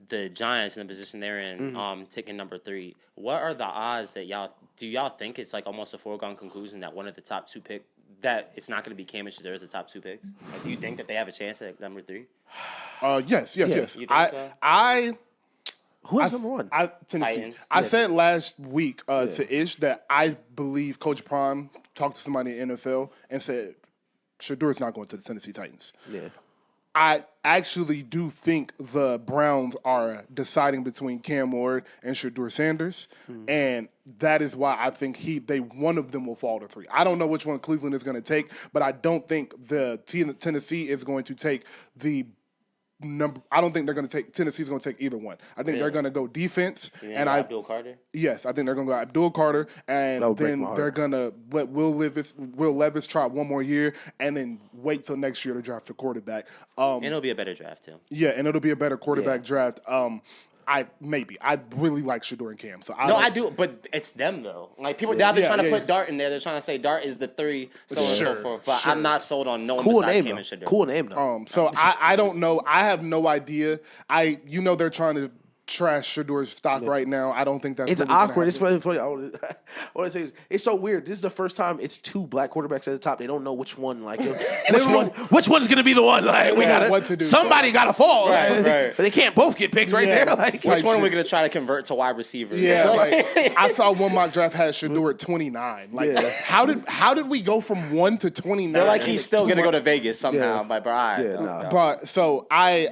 the Giants and the position they're in, taking number 3. What are the odds that do y'all think it's like almost a foregone conclusion that one of the top 2 pick, that it's not going to be Cam and Shedeur as the top 2 picks? Like, do you think that they have a chance at number 3? Yes. You think so? who is number 1? Tennessee. Titans. I said last week to Ish that I believe Coach Prime talked to somebody in the NFL and said Shedeur's not going to the Tennessee Titans. Yeah. I actually do think the Browns are deciding between Cam Ward and Shedeur Sanders, and that is why I think one of them will fall to 3. I don't know which one Cleveland is going to take, but I don't think Tennessee is going to take the number. I don't think they're going to take Tennessee's going to take either one. I think they're going to go defense, and Abdul Carter. Yes, I think they're going to go Abdul Carter, and then they're going to let Will Levis try one more year, and then wait till next year to draft a quarterback. And it'll be a better draft too. Yeah, and it'll be a better quarterback draft. I really like Shedeur and Cam. So I do, but it's them though. Like people now they're trying to put Dart in there. They're trying to say Dart is the 3, so on and so forth. But I'm not sold on no one besides Cam and Shedeur. Cool name though. So I don't know. I have no idea. They're trying to trash Shedeur's stock right now. I don't think that's it's really awkward. It's funny. I want to say it's so weird. This is the first time it's 2 black quarterbacks at the top. They don't know which one. Like which one's gonna be the one. Like we got what to do. Somebody got to fall. Right. They can't both get picked right there. Like which one are we gonna try to convert to wide receiver? Yeah, I saw one mock draft had Shedeur at 29. Like how did we go from 1 to 29? They're like he's still gonna go to Vegas somehow. But But so I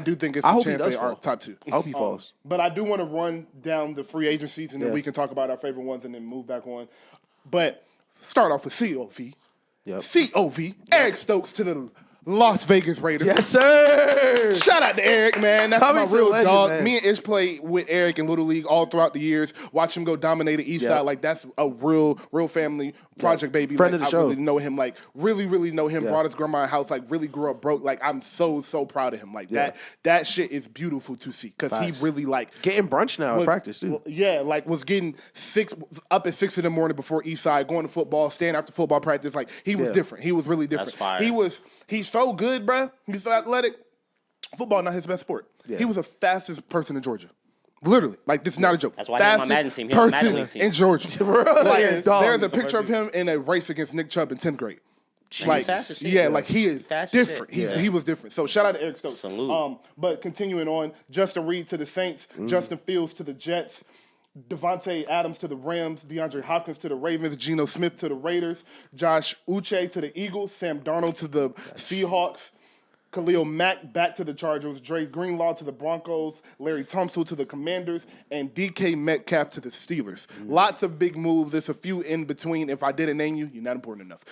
do think it's a chance they are top 2. I hope he falls. But I do want to run down the free agencies, and then we can talk about our favorite ones and then move back on. But start off with COV. Yep. COV. Eric Stokes to the Las Vegas Raiders. Yes, sir. Shout out to Eric, man. That's Coming my to real legend, dog. man. Me and Ish played with Eric in Little League all throughout the years. Watch him go dominate the East Yep. Side. Like, that's a real family project, baby. Friend like, of the I show. really know him. Like, really know him. Yeah. Brought his grandma a house. Like, really grew up broke. Like, I'm so proud of him. Like, Yeah. that shit is beautiful to see. Because he Facts. really, like... Getting brunch now in practice, too. Yeah, like, was getting up at 6 in the morning before East Side, going to football, staying after football practice. Like, he was different. He was really different. That's fire. He's so good, bruh. He's so athletic. Football not his best sport. Yeah. He was the fastest person in Georgia. Literally. Like, this is not a joke. That's why he's on my Madden team. He's on my Madden person League team. in Georgia. Yeah, dog. There's a picture of him in a race against Nick Chubb in 10th grade. He's fast as shit. Yeah, like he is Fast as different. shit. He was different. So shout out to Eric Stokes. Salute. But continuing on, Justin Reed to the Saints, Justin Fields to the Jets, Devontae Adams to the Rams, DeAndre Hopkins to the Ravens, Geno Smith to the Raiders, Josh Uche to the Eagles, Sam Darnold to the Seahawks, Khalil Mack back to the Chargers, Dre Greenlaw to the Broncos, Larry Tunsil to the Commanders, and DK Metcalf to the Steelers. Lots of big moves. There's a few in between. If I didn't name you, you're not important enough.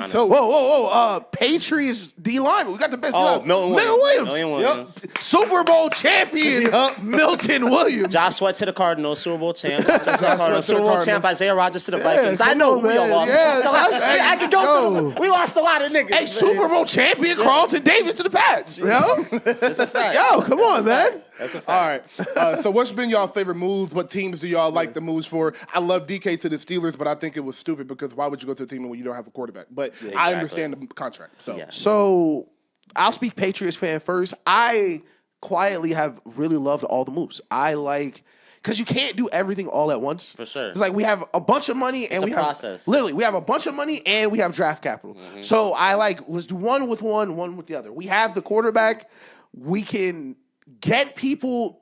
So Whoa. Patriots D lineman. We got the best D lineman. Milton Williams. Yep. Super Bowl champion, Milton Williams. Josh Sweat to the Cardinals, Super Bowl champ. Josh Sweat to the Sweat to Cardinals, the Super Bowl champ. Cardinals. Isaiah Rodgers to the Vikings. I come know on, we all man. lost. Yeah, I could go through. We lost a lot of niggas. Hey, Super Bowl champion Carlton Davis to the Pats. Yo, That's a fact. yo, come on, man. That's a fact. All right. So what's been y'all favorite moves? What teams do y'all like the moves for? I love DK to the Steelers, but I think it was stupid because why would you go to a team when you don't have a quarterback? But I exactly. understand the contract. So Yeah. So I'll speak Patriots fan first. I quietly have really loved all the moves. I like because you can't do everything all at once. For sure. It's like we have a bunch of money and It's a we have process. literally we have a bunch of money and we have draft capital. So I like let's do one with the other. We have the quarterback. We can get people.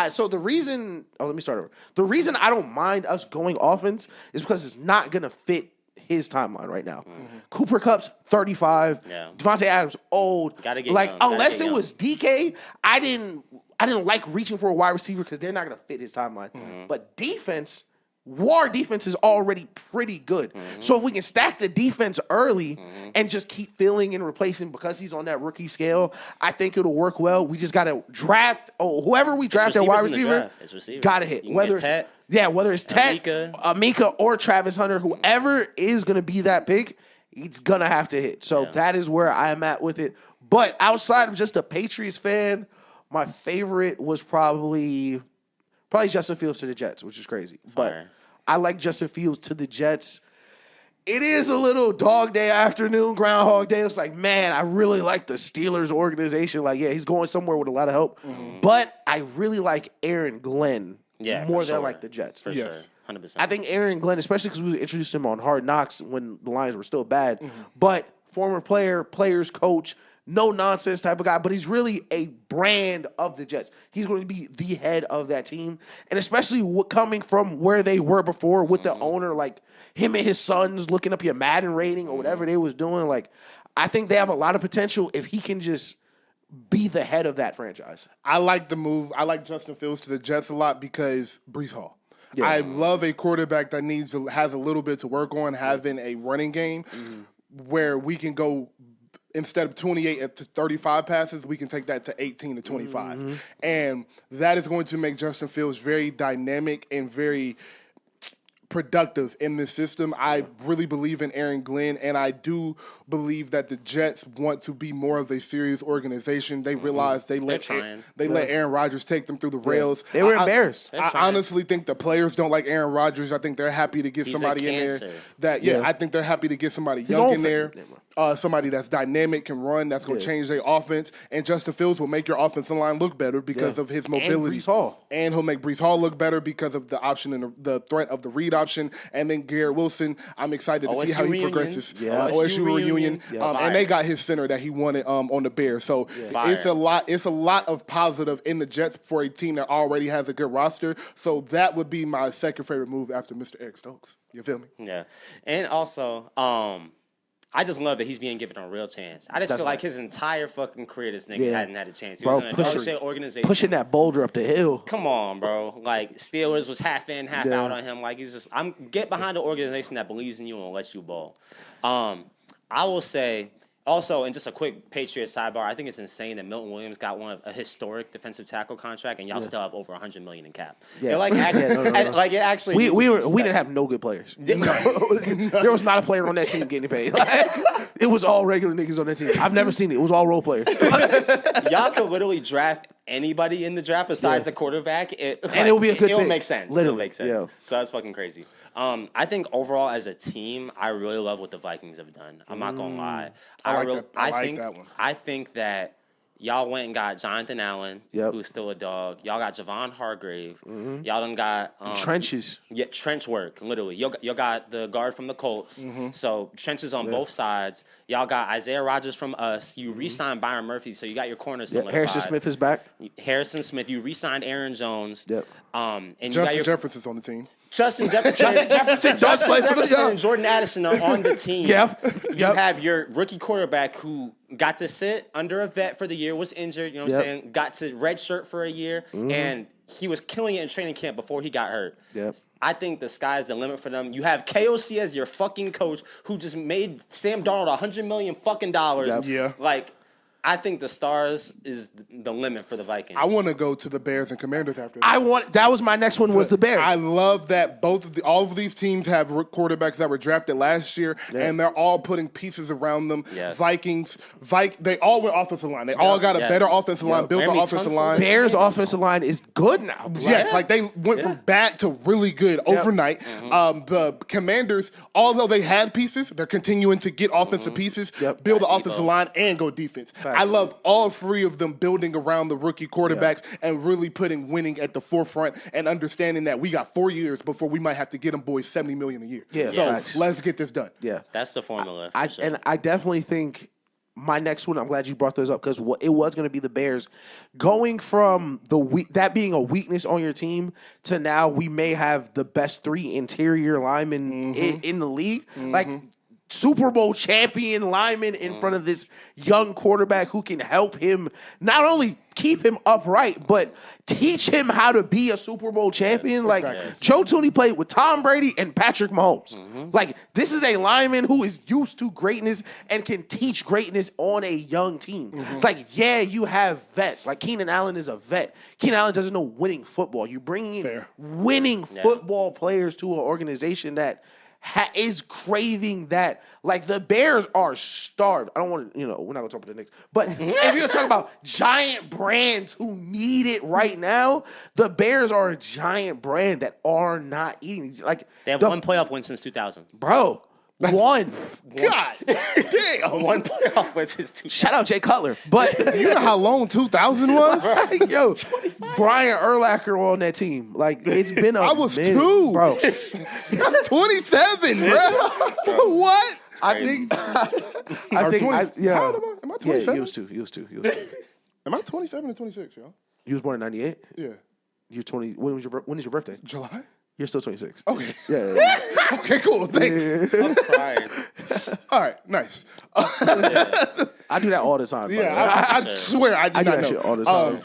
So the reason. Oh, let me start over. The reason I don't mind us going offense is because it's not gonna fit his timeline right now. Cooper Kupp's 35. Yeah. Devontae Adams old. Gotta get like young. Gotta unless get it young. was DK, I didn't like reaching for a wide receiver because they're not gonna fit his timeline. But defense. War defense is already pretty good. So if we can stack the defense early and just keep filling and replacing because he's on that rookie scale, I think it'll work well. We just got to draft whoever we draft at wide receivers in the receiver. draft. It's receivers. Got to hit. You can Whether get Tet, whether it's Tet, Amika. or Travis Hunter, whoever is going to be that pick, he's going to have to hit. So that is where I'm at with it. But outside of just a Patriots fan, my favorite was probably Justin Fields to the Jets, which is crazy. Fire. But I like Justin Fields to the Jets. It is a little dog day afternoon, Groundhog Day. It's like, man, I really like the Steelers organization. Like, yeah, he's going somewhere with a lot of help. But I really like Aaron Glenn more than I like the Jets. For sure. 100%. I think Aaron Glenn, especially because we introduced him on Hard Knocks when the Lions were still bad, but former player, players coach, no nonsense type of guy, but he's really a brand of the Jets. He's going to be the head of that team, and especially coming from where they were before with the owner, like him and his sons looking up your Madden rating or whatever they was doing. Like, I think they have a lot of potential if he can just be the head of that franchise. I like the move. I like Justin Fields to the Jets a lot because Brees Hall. Yeah. I love a quarterback that has a little bit to work on, having a running game where we can go instead of 28 to 35 passes, we can take that to 18 to 25. And that is going to make Justin Fields very dynamic and very productive in this system. I really believe in Aaron Glenn, and I do believe that the Jets want to be more of a serious organization. They realize they let Aaron Rodgers take them through the rails. They were embarrassed. I honestly think the players don't like Aaron Rodgers. I think they're happy to get somebody in there I think they're happy to get somebody young in there. Somebody that's dynamic, can run, that's going to change their offense. And Justin Fields will make your offensive line look better because of his mobility. And Brees Hall. And he'll make Brees Hall look better because of the option and the threat of the read option. And then Garrett Wilson, I'm excited to see how he progresses. OSU reunion. And they got his center that he wanted on the Bears. So it's a lot of positive in the Jets for a team that already has a good roster. So that would be my second favorite move after Mr. Eric Stokes. You feel me? Yeah. And also, I just love that he's being given a real chance. I just feel like his entire fucking career, this nigga hadn't had a chance. He was in a dog shit organization. Pushing that boulder up the hill. Come on, bro. Like, Steelers was half in, half out on him. Like, he's just, get behind an organization that believes in you and lets you ball. I will say, Also, and just a quick Patriots sidebar, I think it's insane that Milton Williams got a historic defensive tackle contract, and y'all still have over $100 million in cap. Yeah. Like, like it actually. We didn't have no good players. There was not a player on that team getting paid. It was all regular niggas on that team. I've never seen it. It was all role players. Y'all could literally draft anybody in the draft besides a quarterback, and it will be a good. It'll make sense. Literally, it'll make sense. Yeah. So that's fucking crazy. I think overall as a team, I really love what the Vikings have done. I'm not gonna lie. I like that one. I think that y'all went and got Jonathan Allen, Yep. who's still a dog. Y'all got Javon Hargrave. Y'all done got Trenches. Yeah, trench work, literally. Y'all got the guard from the Colts. So trenches on both sides. Y'all got Isaiah Rodgers from us. You re-signed Byron Murphy, so you got your corner solidified. Harrison Smith is back. Harrison Smith. You re-signed Aaron Jones. Yep. And you Justin got your Jefferson's on the team. Justin Jefferson, and Jordan Addison are on the team. You have your rookie quarterback who got to sit under a vet for the year, was injured, you know what I'm saying? Got to redshirt for a year, and he was killing it in training camp before he got hurt. I think the sky's the limit for them. You have KOC as your fucking coach who just made Sam Darnold $100 million fucking dollars. Yeah. Like, I think the stars is the limit for the Vikings. I want to go to the Bears and Commanders after that. That was my next one was the Bears. I love that all of these teams have quarterbacks that were drafted last year, and they're all putting pieces around them. Yes. Vikings, they all went offensive line. They all got a better offensive line, built the offensive line. Bears offensive line is good now. Yes, like they went from bad to really good overnight. The Commanders, although they had pieces, they're continuing to get offensive pieces, build the offensive line, and go defense. I love all three of them building around the rookie quarterbacks and really putting winning at the forefront and understanding that we got 4 years before we might have to get them boys $70 million a year. So let's get this done. Yeah, that's the formula. Sure. And I definitely think my next one. I'm glad you brought those up because it was going to be the Bears. Going from that being a weakness on your team to now we may have the best 3 interior linemen in the league. Like. Super Bowl champion lineman in front of this young quarterback who can help him not only keep him upright, but teach him how to be a Super Bowl champion. Like, Joe Tooney played with Tom Brady and Patrick Mahomes. Like, this is a lineman who is used to greatness and can teach greatness on a young team. It's like, yeah, you have vets. Like, Keenan Allen is a vet. Keenan Allen doesn't know winning football. You're bringing in winning football players to an organization that is craving that. Like, the Bears are starved. I don't want to, we're not going to talk about the Knicks. But if you're talking about giant brands who need it right now, the Bears are a giant brand that are not eating. Like, they have one playoff win since 2000. Bro. One. God damn. One playoff win since 2000. Shout out Jay Cutler. But you know how long 2000 was? Yo, Brian Urlacher on that team. Like, it's been a I was minute, 2. bro. I'm 27, bro. What? I think How old am I? Am I 27? Yeah, he was 2. Am I 27 or 26, yo? You was born in 98? Yeah. You're 20. When is your birthday? July? You're still 26. Okay. Yeah. Okay, cool. Thanks. I'm crying. All right, nice. I do that all the time. Yeah, I swear I do do not that know. shit all the time.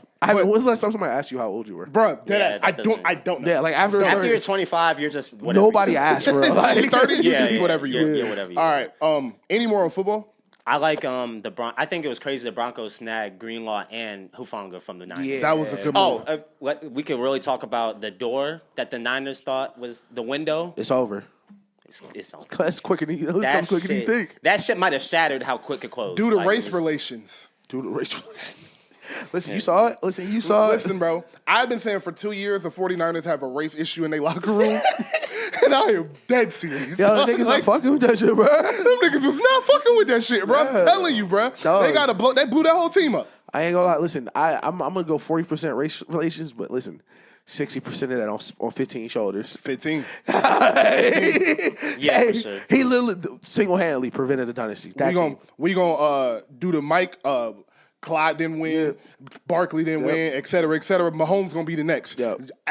When's the last time somebody asked you how old you were? Bro, I don't know. Yeah, like after you're 25, you're just whatever. Nobody asked for it. Like, 30, Yeah, just whatever you want. Yeah, whatever you All want. right, any more on football? I like I think it was crazy the Broncos snagged Greenlaw and Hufanga from the Niners. Yeah. That was a good move. We could really talk about the door that the Niners thought was the window. it's over. It's on. That's quicker than you think. That shit might have shattered how quick it closed. Due to Like, race it was- relations. Due to racial. Listen, you saw it? Listen, bro. I've been saying for 2 years the 49ers have a race issue in their locker room. And I am dead serious. Yo, the niggas not fucking with that shit, bro. Them niggas was not fucking with that shit, bro. I'm telling you, bro. Dog. They blew that whole team up. I ain't gonna lie. Listen, I'm gonna go 40% race relations, but listen, 60% of that on 15 shoulders. 15. Yeah, for sure. He literally single-handedly prevented the dynasty. We gonna do the Mike. Clyde didn't win. Barkley didn't win, et cetera, et cetera. Mahomes gonna be the next.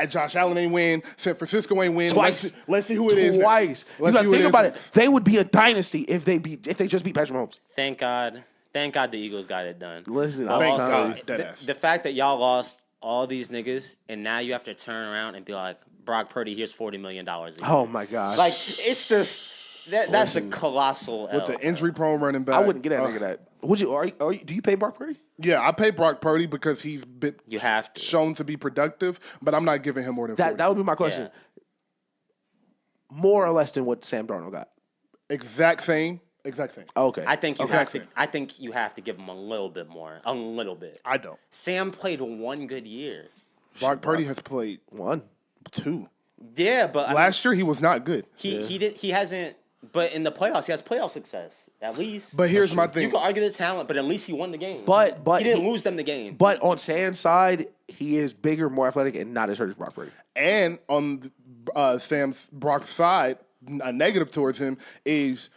Josh Allen ain't win. San Francisco ain't win. Twice. Let's see who it is. Twice. You gotta think about it. They would be a dynasty if they just beat Patrick Mahomes. Thank God the Eagles got it done. Listen, But I'm also, telling you. the fact that y'all lost all these niggas and now you have to turn around and be like, Brock Purdy, here's $40 million a year. Oh my God. Like, it's just That's a colossal L. with the injury-prone running back. I wouldn't get that nigga that. Would you? Do you pay Brock Purdy? Yeah, I pay Brock Purdy because he's been You have to. shown to be productive, but I'm not giving him more than 40. That would be my question. Yeah. More or less than what Sam Darnold got. Exact same. Okay. I think you Exactly. have to. I think you have to give him a little bit more. A little bit. I don't. Sam played one good year. Brock Purdy has played 2. Yeah, but Last year he was not good. He hasn't. But in the playoffs, he has playoff success at least. But here's my thing. You can argue the talent, but at least he won the game. But he didn't lose them the game. But on Sam's side, he is bigger, more athletic, and not as hurt as Brock Purdy. And on Brock's side, a negative towards him is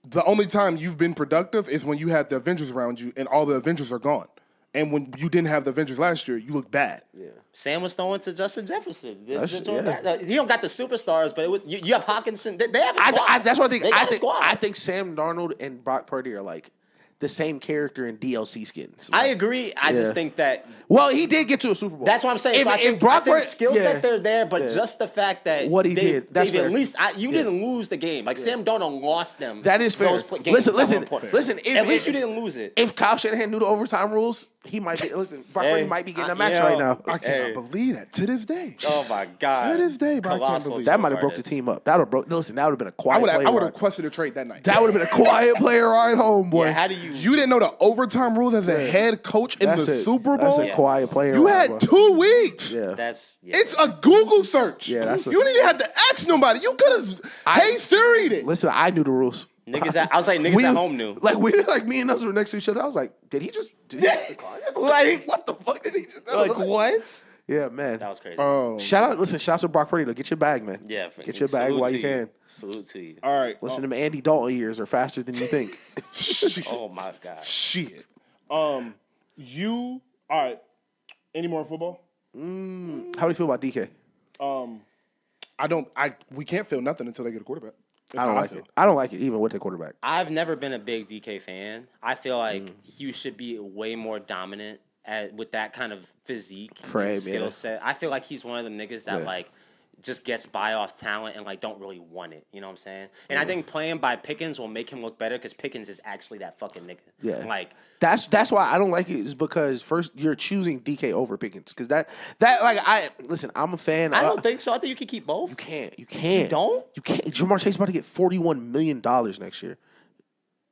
the only time you've been productive is when you had the Avengers around you and all the Avengers are gone. And when you didn't have the Avengers last year, you look bad. Yeah. Sam was throwing to Justin Jefferson. He Yeah. don't got the superstars, but it was you have Hawkinson. They have a squad. That's what I think. They got a squad. I think Sam Darnold and Brock Purdy are like the same character in DLC skins. I agree. I just think that well, he did get to a Super Bowl. that's what I'm saying. So I think skill set they're there, but just the fact that what he did, that's fair. at least you didn't lose the game. Like Sam Darnold lost them. That is fair. Listen. At least you didn't lose it. If Kyle Shanahan knew the overtime rules, he might be. Listen, Brock Purdy might be getting a match right now. I cannot believe that to this day. Oh my God! To this day, bro, I can't believe that might have broke the team up. That would have broke. Listen, that would have been a quiet. I would have requested a trade that night. That would have been a quiet player ride home, boy. Yeah, how do you? You didn't know the overtime rules as a head coach in the Super Bowl? That's a quiet player. You ride, had boy. 2 weeks. Yeah. It's a Google search. Yeah, you didn't even have to ask nobody. You could have hey Siri it. Listen, I knew the rules. Niggas at home knew. Like me and us were next to each other. I was like, did he just like what the fuck did he just do? Like what? Yeah, man. That was crazy. Shout out to Brock Purdy. Get your bag, man. Yeah, get your bag while you can. Salute to you. All right. Listen, them Andy Dalton years are faster than you think. Oh my God. Shit. All right. Any more football? How do you feel about DK? We can't feel nothing until they get a quarterback. I don't like it. I don't like it even with the quarterback. I've never been a big DK fan. I feel like you should be way more dominant with that kind of physique Frame, skill set. I feel like he's one of the niggas that like just gets by off talent and like don't really want it. You know what I'm saying? And I think playing by Pickens will make him look better because Pickens is actually that fucking nigga. Yeah, like that's why I don't like it is because first you're choosing DK over Pickens because that like I'm a fan. I don't think so. I think you can keep both. You can't. You don't? You can't. Jamar Chase about to get $41 million next year.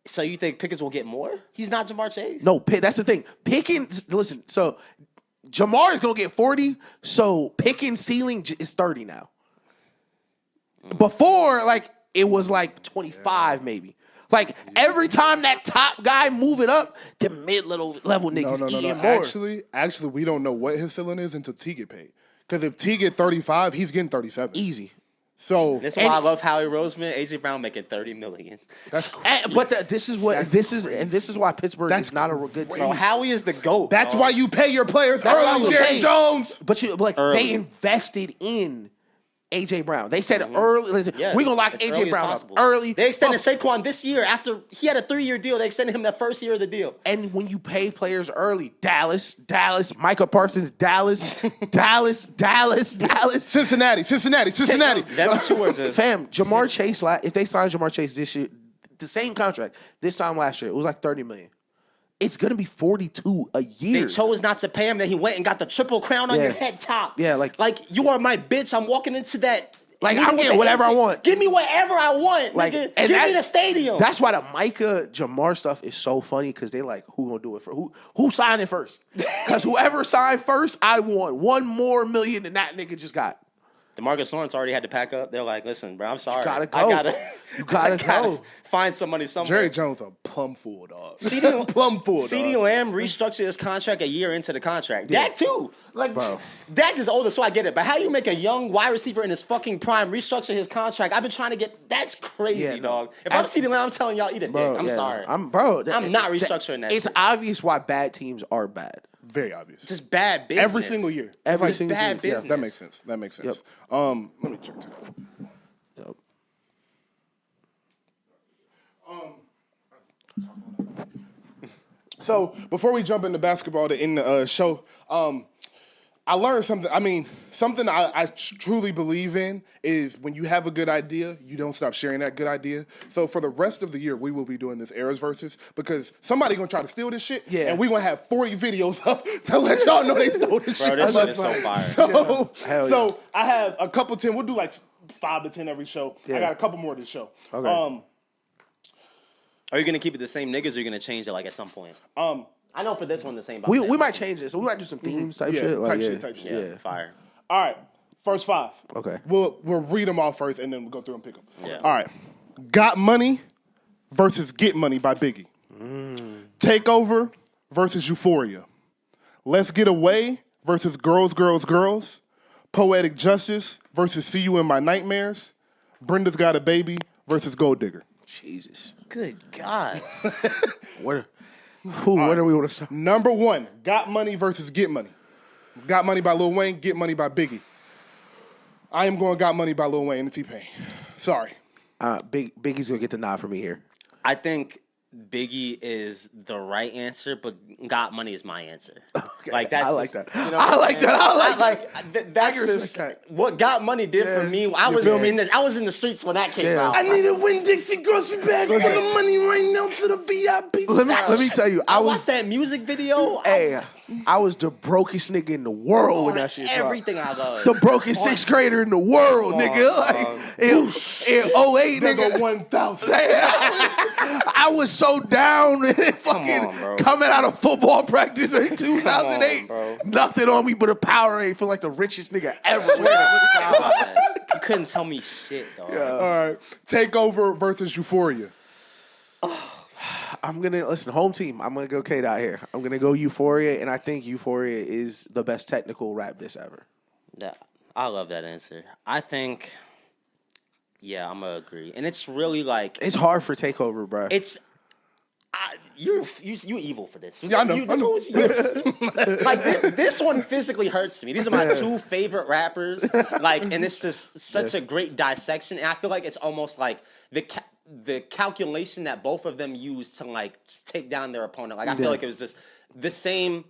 So you think Pickens will get more? He's not Jamar Chase. No, that's the thing. Pickens. Listen, so Jamar is gonna get 40. So Pickens' ceiling is 30 now. Before, like it was like 25 maybe. Like every time that top guy move it up, the mid-level niggas eating more. Actually, we don't know what his ceiling is until T get paid. Because if T get 35, he's getting 37. Easy. So that's why I love Howie Roseman, AJ Brown making $30 million. That's cool. But this is why Pittsburgh is not a good team. Bro, Howie is the GOAT. That's why you pay your players early, Jerry Jones. But they invested in AJ Brown. They said early, listen, we're going to lock AJ Brown up early. They extended Saquon this year after he had a 3-year deal. They extended him the first year of the deal. And when you pay players early, Dallas, Micah Parsons, Dallas, Cincinnati. Them two are just... Fam, Jamar Chase, if they signed Jamar Chase this year, the same contract, this time last year, it was like $30 million. It's going to be 42 a year. They chose not to pay him. Then he went and got the triple crown on your head top. Yeah, like you are my bitch. I'm walking into that. Like I'm getting whatever I want. Give me whatever I want. Like, nigga. Give me the stadium. That's why the Micah Jamar stuff is so funny because they like who gonna do it for who signed it first? Because whoever signed first, I want $1 more million than that nigga just got. DeMarcus Lawrence already had to pack up. They're like, listen, bro, I'm sorry. You gotta go. You gotta go. Find some money somewhere. Jerry Jones a plum fool, dog. CeeDee Lamb restructured his contract a year into the contract. Dak too. Like, bro. Dak is older, so I get it. But how you make a young wide receiver in his fucking prime restructure his contract? I've been trying to get. That's crazy, dog. If I'm CeeDee Lamb, I'm telling y'all, eat a dick. I'm sorry. I'm not restructuring that. It's shit. obvious why bad teams are bad. Very obvious. Just bad business. Every single year. Every single bad team. business. That makes sense. Yep. Let me check that. Yep. So before we jump into basketball to end the show, I learned something. I mean, something I truly believe in is when you have a good idea, you don't stop sharing that good idea. So for the rest of the year, we will be doing this Eras Versus because somebody gonna try to steal this shit, and we gonna have 40 videos up to let y'all know they stole this shit. Bro, this shit is so fire. So I have a couple 10. We'll do like 5 to 10 every show. I got a couple more this show. Okay. Are you gonna keep it the same niggas or are you gonna change it like at some point? I know for this one the same. We might change this. We might do some themes type shit. Like, type shit. Yeah, fire. All right, first 5. Okay. We'll read them all first, and then we'll go through and pick them. Yeah. All right. Got Money versus Get Money by Biggie. Takeover versus Euphoria. Let's Get Away versus Girls, Girls, Girls. Poetic Justice versus See You in My Nightmares. Brenda's Got a Baby versus Gold Digger. Jesus. Good God. Where do we want to start? Number 1, Got Money versus Get Money. Got Money by Lil Wayne, Get Money by Biggie. I am going Got Money by Lil Wayne and T-Pain. Sorry. Biggie's going to get the nod for me here. I think Biggie is the right answer, but Got Money is my answer. Okay. Like that's I like just, that. You know I like that. That's I can just respect that. what Got Money did for me. I was in the streets when that came out. I need a Winn-Dixie grocery bag for the money right now to the VIP. Let me tell you, I watched that music video. Hey, I was the brokest nigga in the world when that shit dropped. Everything I love. The brokest 6th grader in the world, nigga. Like, in 08, nigga. 1,000. I was so down and fucking coming out of football practice in 2008. Nothing on me but a Powerade. Feel like the richest nigga ever. You couldn't tell me shit, dog. All right. Takeover versus Euphoria. I'm gonna listen. Home team. I'm gonna go K-Dot here. I'm gonna go Euphoria, and I think Euphoria is the best technical rap diss ever. Yeah, I love that answer. I think, yeah, I'm gonna agree. And it's really like it's hard for Takeover, bro. It's you're evil for this. Yeah, I know. Like this one physically hurts me. These are my 2 favorite rappers. Like, and it's just such a great dissection. And I feel like it's almost like the calculation that both of them used to like take down their opponent. Like I feel like it was just the same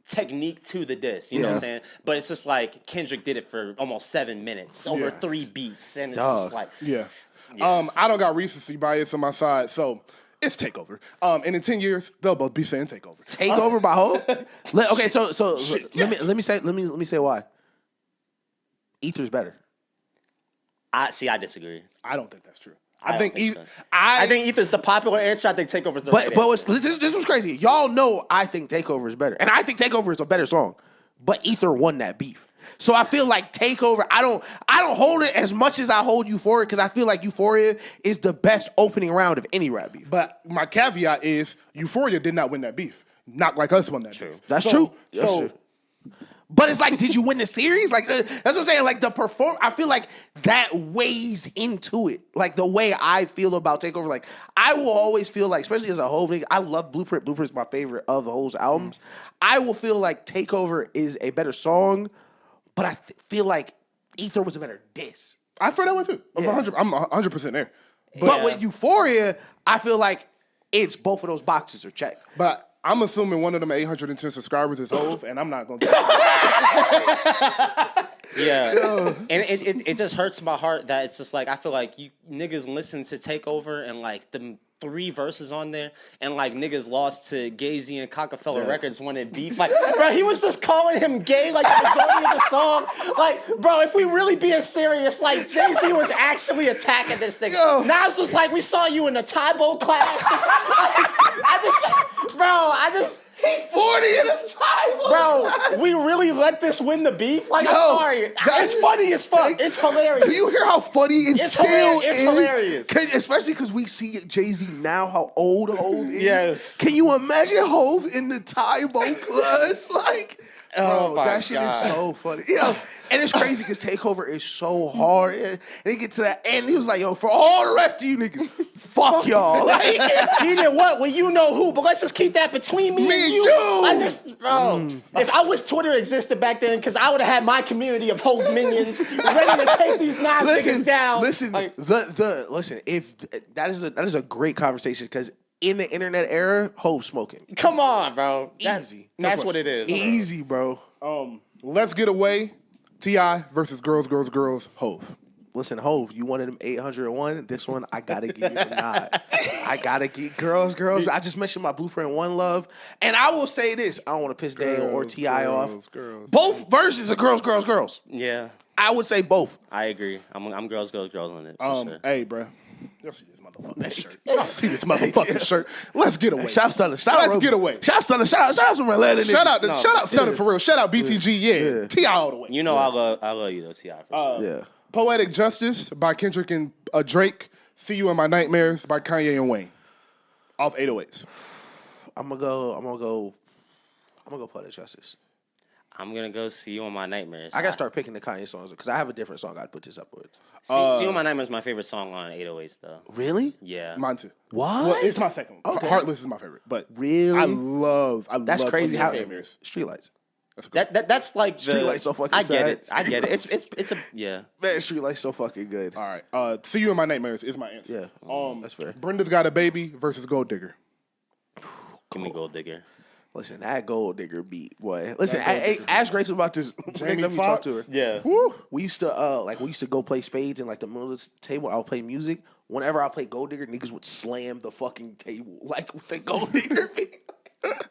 technique to the diss, you know what I'm saying? But it's just like Kendrick did it for almost 7 minutes over 3 beats, and it's just like I don't got recency bias on my side, so it's Takeover. And in 10 years, they'll both be saying Takeover. Takeover by who? Okay, so let me say why. Ether's better. I disagree. I don't think that's true. I think Ether's the popular answer. I think Takeover's the right answer. But this was crazy. Y'all know I think Takeover is better. And I think Takeover is a better song. But Ether won that beef. So I feel like Takeover, I don't hold it as much as I hold Euphoria, because I feel like Euphoria is the best opening round of any rap beef. But my caveat is Euphoria did not win that beef. Not like us won that beef. That's true. That's true. But it's like, did you win the series? Like, that's what I'm saying. Like, I feel like that weighs into it. Like, the way I feel about Takeover. Like, I will always feel like, especially as a whole nigga, I love Blueprint. Blueprint's my favorite of the Hole's albums. I will feel like Takeover is a better song, but I feel like Ether was a better diss. I feel that way too. I'm 100% there. But with Euphoria, I feel like it's both of those boxes are checked. But I'm assuming one of them 810 subscribers is Hove, and I'm not going to. Yeah, and it just hurts my heart that it's just like I feel like you niggas listen to Takeover and like the 3 verses on there, and like niggas lost to Gazy and Cockefeller Records when it beef. Like, bro, he was just calling him gay like the majority of the song. Like, bro, if we really being serious, like Jay-Z was actually attacking this thing. Now it's just like we saw you in the Tybo class. He 40 in a time. Bro, we really let this win the beef? Like, I'm sorry. It's funny as fuck. It's hilarious. Do you hear how funny it still is? It's hilarious. Especially because we see Jay-Z now, how old Hove is. Yes. Can you imagine Hove in the Tybo class? Like, bro, that shit is so funny. And it's crazy because Takeover is so hard. And he get to that end, he was like, yo, for all the rest of you niggas, fuck y'all. Like, he did what? Well, you know who, but let's just keep that between me and you. If I wish Twitter existed back then, because I would have had my community of Hove minions ready to take these niggas down. Listen, if that is a great conversation, because in the internet era, Hove smoking. Come on, bro. Easy. That's what it is. Easy, bro. Let's Get Away, T.I. versus Girls, Girls, Girls, Hove. Listen, Hove, you wanted him 801. This one, I gotta give you the nod. I gotta get girls. I just mentioned my Blueprint One Love, and I will say this: I don't want to piss Daniel or Ti off. Both versions of girls. Yeah, I would say both. I agree. I'm girls on it. For sure. Hey, bro. Y'all see this motherfucking shirt. Y'all see this motherfucking shirt. Let's get away. Shout out Stunner. Let's get away. Shout out Stunner. Shout out some Atlanta. Shout out Stunner for real. Shout out BTG. Yeah. T.I. all the way. You know I love you though, T.I. for sure. Yeah. Poetic Justice by Kendrick and Drake. See You in My Nightmares by Kanye and Wayne. Off 808s. I'm gonna go Poetic Justice. I'm gonna go See You in My Nightmares. I gotta start picking the Kanye songs because I have a different song I'd put this up with. See You in My Nightmares is my favorite song on 808s though. Really? Yeah. Mine too. What? Well, it's my second one. Okay. Heartless is my favorite. But really? I love That's crazy how Nightmares. Streetlights. That's like Streetlights so fucking I get sad. it. It's a yeah. Man, Streetlights so fucking good. All right. See You in My Nightmares is my answer. Yeah. That's fair. Brenda's Got a Baby versus Gold Digger. Give me Gold Digger. Listen, that Gold Digger beat, boy. Listen, ask Grace about this. Jamie Let me Foxx? talk to her. Yeah. Woo. We used to go play spades in like the middle of the table. I would play music. Whenever I play Gold Digger, niggas would slam the fucking table like with the Gold Digger beat.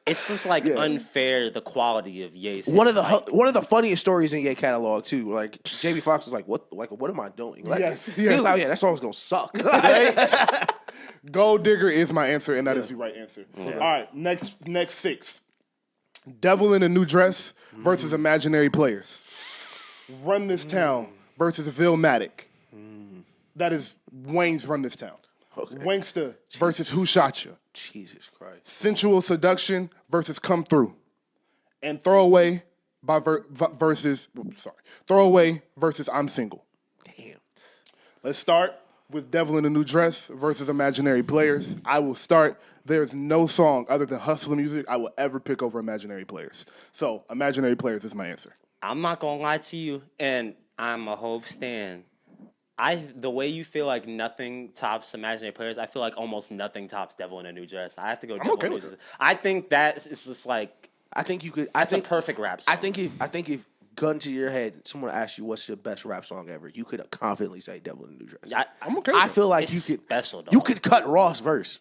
It's just like unfair the quality of Ye's. One of the funniest stories in Ye catalog too. Like Jamie Foxx was like, "What am I doing?" Like, Yes. he was like, "Yeah, that song's gonna suck." Gold Digger is my answer, and that is the right answer. Yeah. All right, next 6. Devil in a New Dress versus Imaginary Players. Run This Town versus Villmatic. That is Wayne's Run This Town. Okay. Wanksta versus Who Shot You. Jesus Christ. Sensual Seduction versus Come Through. And Throwaway versus I'm Single. Damn. Let's start with Devil in a New Dress versus Imaginary Players. I will start. There's no song other than Hustler music I will ever pick over Imaginary Players. So, Imaginary Players is my answer. I'm not gonna lie to you, and I'm a Hove stan. The way you feel like nothing tops Imaginary Players, I feel like almost nothing tops Devil in a New Dress. I have to go Devil in a New Dress. I think that is just like I think you could. That's a perfect rap song. I think if gun to your head, someone asked you what's your best rap song ever, you could confidently say "Devil in a New Dress." Yeah, I'm okay. I feel like it's you could. special. Though. You could cut Ross' verse.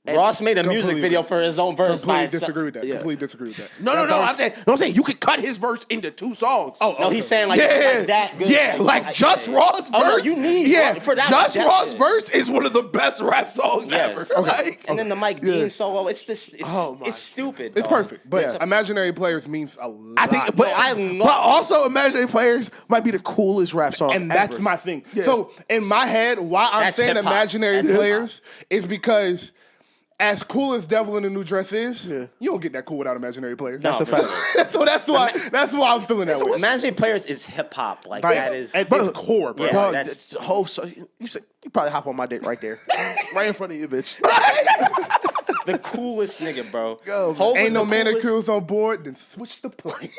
Ross made a music video for his own verse. Completely disagree with that. Completely disagree with that. No. I'm saying you could cut his verse into 2 songs. No, he's saying like, it's like that good. Yeah, like just Ross' verse. No, you need for that. Just Ross' verse is one of the best rap songs ever. Okay. Like, and then the Mike Dean solo. It's just it's stupid. It's dog. perfect. But Imaginary Players means a lot. I think, but also Imaginary Players might be the coolest rap song and ever. that's my thing. Yeah. So in my head, why I'm That's saying hip-hop. Imaginary That's Players is because as cool as Devil in a New Dress is, you don't get that cool without Imaginary Players. That's a fact. So that's why I'm feeling that way. Imaginary Players is hip hop. Like that is at its core, bro. Yeah, Dog, that's you probably hop on my dick right there, right in front of you, bitch. the coolest nigga, bro. Go, Hov Ain't is no the coolest- manicures on board, then switch the plane.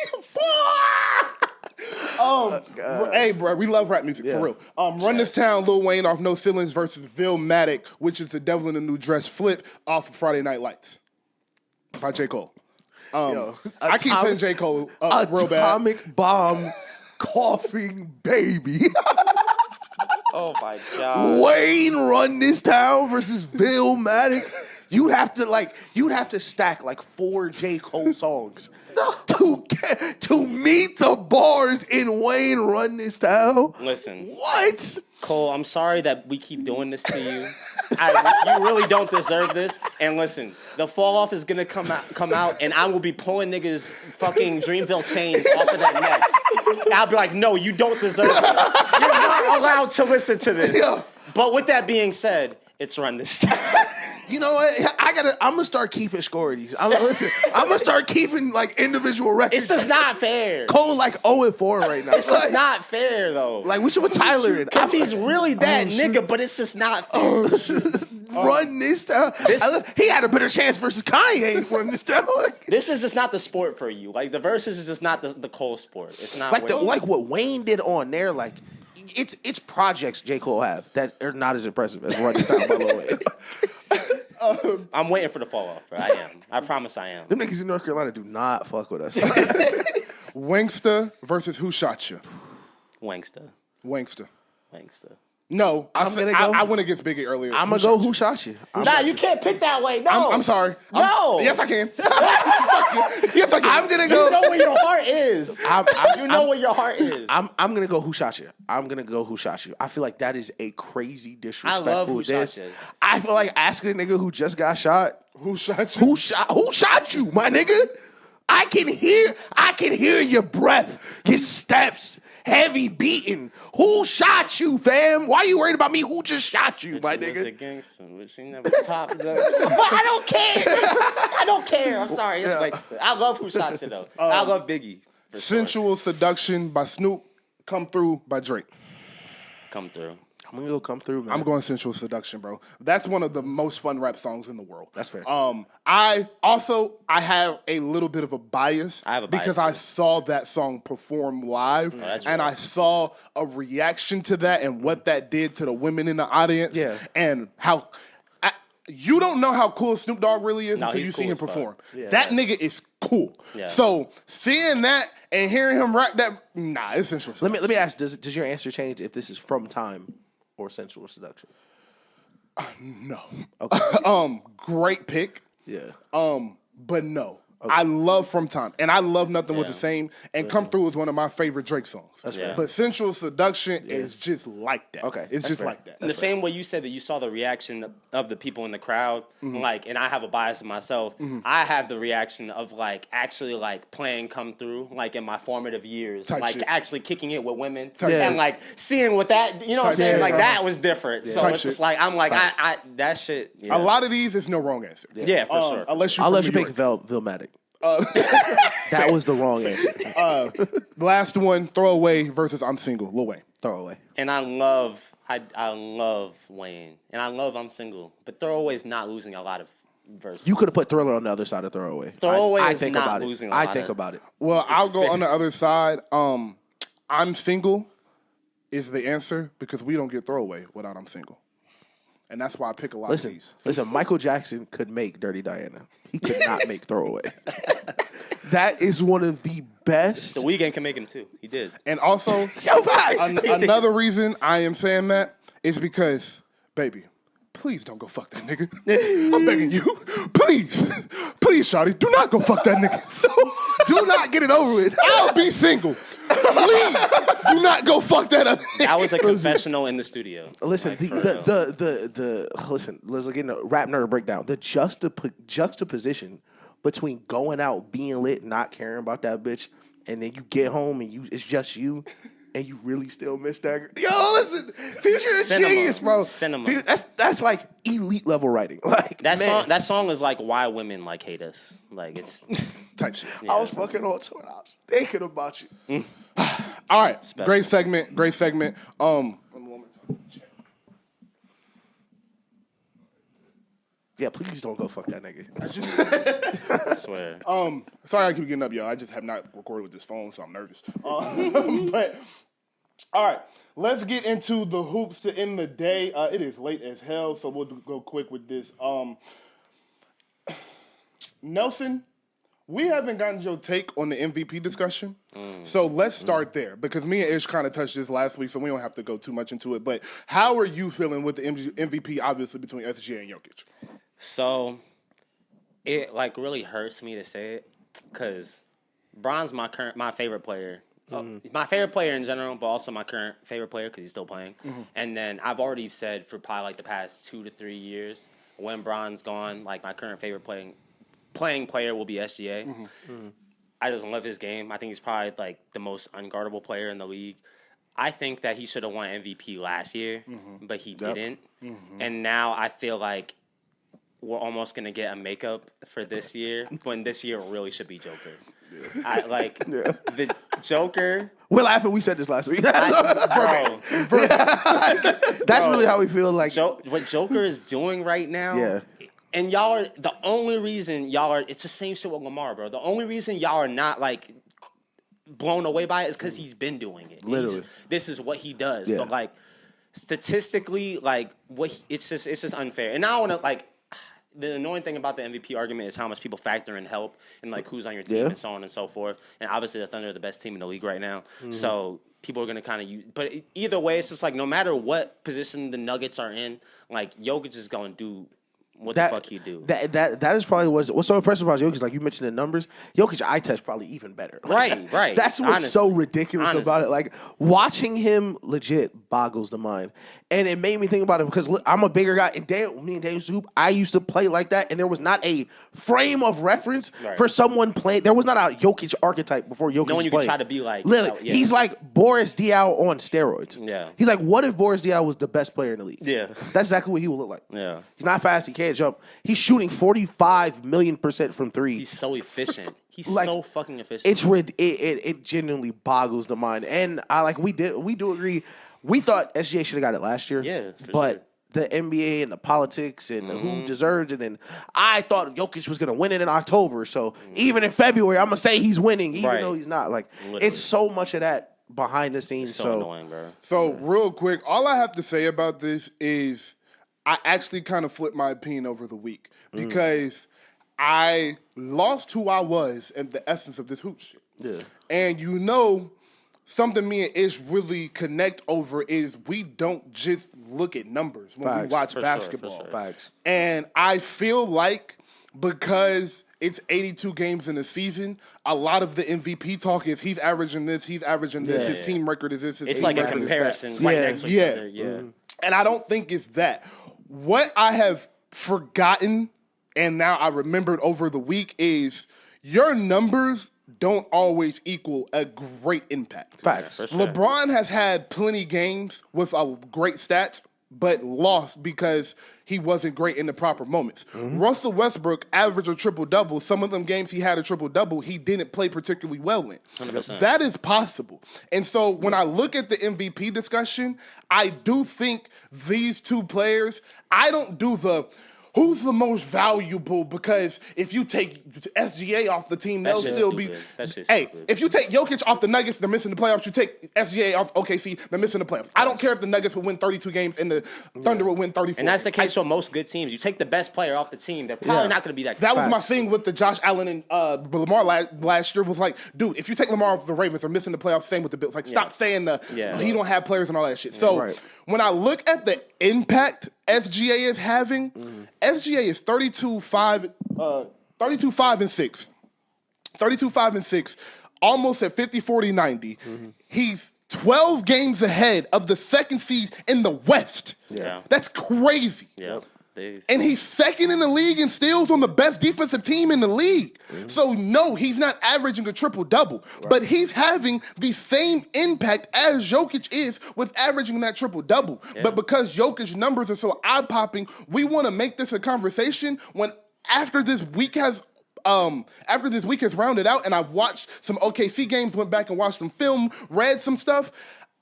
Hey, bro, we love rap music for real. Run This Town, Lil Wayne off No Ceilings versus Villmatic, which is the Devil in a New Dress flip off of Friday Night Lights by J. Cole. I keep saying J. Cole real bad. Atomic bomb, coughing baby. Oh my god. Wayne Run This Town versus Villmatic. You'd have to stack like 4 J. Cole songs to meet the bars in Wayne Run This Town. Listen. What? Cole, I'm sorry that we keep doing this to you. You really don't deserve this. And listen, the fall off is gonna come out, and I will be pulling niggas fucking Dreamville chains off of their necks. And I'll be like, no, you don't deserve this. You're not allowed to listen to this. Yeah. But with that being said, it's Run This Town. You know what? I'm gonna start keeping score of these. I'm gonna start keeping like individual records. It's just not fair. Cole like 0-4 right now. It's just not fair though. Like we should put Tyler in. Because he's really that nigga, but it's just not fair. Run This Town. He had a better chance versus Kanye. Run This Town. This is just not the sport for you. Like the verses is just not the Cole sport. It's not like what Wayne did on there. Like it's projects J. Cole have that are not as impressive as Run This Town by Lil Wayne. I'm waiting for the fall off, bro. I am. I promise I am. Them niggas in North Carolina do not fuck with us. Wangsta versus Who Shot You? Wangsta. Wangsta. No, I went against Biggie earlier. I'm gonna go Who Shot You. Nah, you can't pick that way. No. I'm sorry. No. Yes, I can. Yes, I can. I'm gonna go. You know where your heart is. You know where your heart is. I'm gonna go Who Shot You. I'm gonna go Who Shot You. I feel like that is a crazy disrespectful. I love Who Shot You. I feel like asking a nigga who just got shot. Who shot you? Who shot you, my nigga? I can hear your breath, your steps, heavy beating. Who shot you, fam? Why you worried about me? Who just shot you, my nigga? A gangster, but she never popped up. But I don't care. I don't care. I'm sorry. It's Wangsta. I love Who Shot You though. I love Biggie. Sensual Seduction by Snoop. Come Through by Drake. Come Through. I'm gonna go Come Through, man. I'm going Sensual Seduction, bro. That's one of the most fun rap songs in the world. That's fair. I have a little bit of a bias. I have a bias because too. I saw that song perform live, and real. I saw a reaction to that and what that did to the women in the audience. Yeah. And how you don't know how cool Snoop Dogg really is until you see cool him as fuck. perform. Yeah. That nigga is cool. Yeah. So seeing that and hearing him rap that, it's interesting. Let me ask: Does your answer change if this is From Time or Sensual Seduction? No. Okay. Great pick. Yeah. But no. Okay. I love From Time, and I love Nothing Was the Same, and Come Through is one of my favorite Drake songs. That's fair. But Sensual Seduction is just like that. Okay. It's That's just fair. like that. In the same way you said that you saw the reaction of the people in the crowd, like, and I have a bias in myself. I have the reaction of like actually like playing Come Through, like in my formative years, Type like shit. actually kicking it with women, shit. and like seeing what that, you know what I'm Type saying, shit. like that was different. So Type it's just shit. like I'm like I that shit. Yeah. A lot of these is no wrong answer. Yeah, for sure. Unless I'll you're let from you New pick York. Vilmatic. That was the wrong answer. Last one, Throwaway versus I'm Single, Lil Wayne. Throwaway. And I love Wayne, and I love I'm Single, but Throwaway's not losing a lot of verses. You could have put Thriller on the other side of Throwaway. Throwaway I is think not about losing it. a lot I think of- about it. Well, I'll go fair. on the other side. I'm Single is the answer because we don't get Throwaway without I'm Single. And that's why I pick a lot of these. Listen, Michael Jackson could make Dirty Diana. He could not make Throwaway. That is one of the best. The Weeknd can make him too. He did. And also, Yo, facts. another reason I am saying that is because, baby, please don't go fuck that nigga. I'm begging you. Please, shawty, do not go fuck that nigga. So, Do not get it over with. I'll be single. Please, do not go fuck that other nigga. That was a confessional in the studio. Listen, Like, listen. Let's get into rap nerd breakdown. The juxtaposition between going out, being lit, not caring about that bitch, and then you get home and it's just you, and you really still miss that girl. Yo, listen, Future is Cinema. genius, bro. Cinema. That's like elite level writing. Like that song is like why women like hate us. Like it's Type shit. I was fucking on tour. I was thinking about you. All right, Special. great segment. Yeah, please don't go fuck that nigga. I swear. Sorry I keep getting up, y'all. I just have not recorded with this phone, so I'm nervous. But all right, let's get into the hoops to end the day. It is late as hell, so we'll go quick with this. Nelson, we haven't gotten your take on the MVP discussion, so let's start there because me and Ish kind of touched this last week, so we don't have to go too much into it. But how are you feeling with the MVP, obviously between SGA and Jokic? So it like really hurts me to say it because Bron's my favorite player. My favorite player in general, but also my current favorite player because he's still playing. And then I've already said for probably like the past 2 to 3 years, when Bron's gone, like my current favorite playing player will be SGA. I just love his game. I think he's probably like the most unguardable player in the league. I think that he should have won MVP last year, but he didn't. And now I feel like we're almost going to get a makeup for this year when this year really should be Joker. The Joker. We're laughing. We said this last week. Bro, That's really how we feel. Like what Joker is doing right now. Yeah. And y'all are the only reason it's the same shit with Lamar, bro. The only reason y'all are not like blown away by it is because he's been doing it. Literally. This is what he does. Yeah. But like statistically, like it's just unfair. And I don't want to like the annoying thing about the MVP argument is how much people factor in help and like who's on your team and so on and so forth. And obviously the Thunder are the best team in the league right now. So people are gonna kind of use. But either way, it's just like no matter what position the Nuggets are in, like Jokic is gonna do what the fuck he do. That is probably what's so impressive about Jokic. Like you mentioned the numbers, Jokic eye test probably even better. Like, right. That's what's so ridiculous about it. Like watching him legit boggles the mind, and it made me think about it because I'm a bigger guy, and me and Dave used to hoop. I used to play like that, and there was not a frame of reference for someone playing. There was not a Jokic archetype before Jokic. No one you playing. can try to be like. Literally, he's like Boris Diaw on steroids. Yeah. He's like, what if Boris Diaw was the best player in the league? Yeah. That's exactly what he would look like. Yeah. He's not fast. He can't jump. He's shooting 45 million% from three. He's so efficient. He's Like, so fucking efficient. It genuinely boggles the mind. And we do agree. We thought SGA should have got it last year. Yeah, for but sure. the NBA and the politics and who deserved it, and I thought Jokic was gonna win it in October. So even in February, I'm gonna say he's winning, even though he's not. Like it's so much of that behind the scenes. It's so annoying, bro. So real quick, all I have to say about this is I actually kind of flipped my opinion over the week because I lost who I was and the essence of this hoop shit. Yeah. And something me and Ish really connect over is we don't just look at numbers when we watch basketball. Facts. And I feel like because it's 82 games in a season, a lot of the MVP talk is he's averaging this, his team record is this. It's like a comparison right next to each other. Yeah. And I don't think it's that. What I have forgotten and now I remembered over the week is your numbers don't always equal a great impact. Facts. Yeah, sure. LeBron has had plenty games with great stats, but lost because he wasn't great in the proper moments. Russell Westbrook averaged a triple-double. Some of them games he had a triple-double, he didn't play particularly well in. 100%. That is possible. And so when I look at the MVP discussion, I do think these two players, I don't do who's the most valuable, because if you take SGA off the team, they'll still be. Hey, if you take Jokic off the Nuggets, they're missing the playoffs. You take SGA off OKC, they're missing the playoffs. I don't care if the Nuggets would win 32 games and the Thunder would win 34. And that's the case for most good teams. You take the best player off the team, they're probably not going to be that good. That was my thing with the Josh Allen and Lamar last year was like, dude, if you take Lamar off the Ravens, they're missing the playoffs. Same with the Bills. Like, stop saying he don't have players and all that shit. So when I look at the impact SGA is having, SGA is 32-5 and 6. 32-5 and 6, almost at 50-40-90. He's 12 games ahead of the second seed in the West. Yeah. That's crazy. Yep. And he's second in the league in steals on the best defensive team in the league. So, no, he's not averaging a triple-double. But he's having the same impact as Jokic is with averaging that triple-double. Yeah. But because Jokic's numbers are so eye-popping, we want to make this a conversation when after this week has rounded out and I've watched some OKC games, went back and watched some film, read some stuff,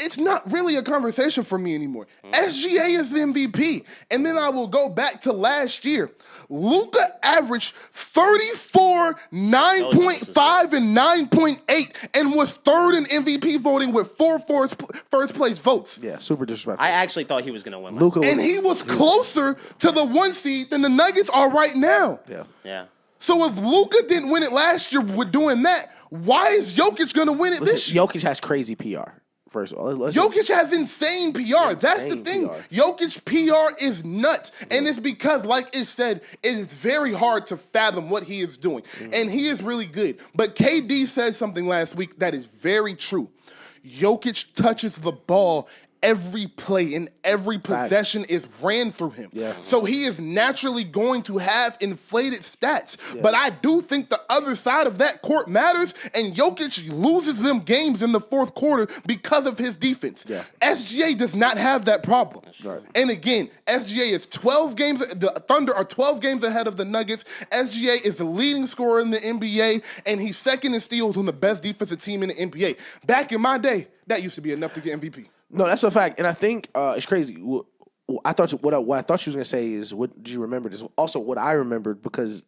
it's not really a conversation for me anymore. SGA is the MVP. And then I will go back to last year. Luka averaged 34, 9.5, and 9.8 and was third in MVP voting with 4 first place votes. Yeah, super disrespectful. I actually thought he was going to win. Luka, and he was closer to the 1 seed than the Nuggets are right now. Yeah. So if Luka didn't win it last year with doing that, why is Jokic going to win it this year? Jokic has crazy PR. First of all, Jokic has insane PR. That's the thing. PR. Jokic PR is nuts. And it's because, like it said, it is very hard to fathom what he is doing. And he is really good. But KD said something last week that is very true. Jokic touches the ball every play and every possession is ran through him. So he is naturally going to have inflated stats. But I do think the other side of that court matters, and Jokic loses them games in the fourth quarter because of his defense. SGA does not have that problem. And again, SGA is 12 games, the Thunder are 12 games ahead of the Nuggets. SGA is the leading scorer in the NBA, and he's second in steals on the best defensive team in the NBA. Back in my day, that used to be enough to get MVP. No, that's a fact, and I think it's crazy. What I thought she was gonna say is, what did you remember? This also what I remembered because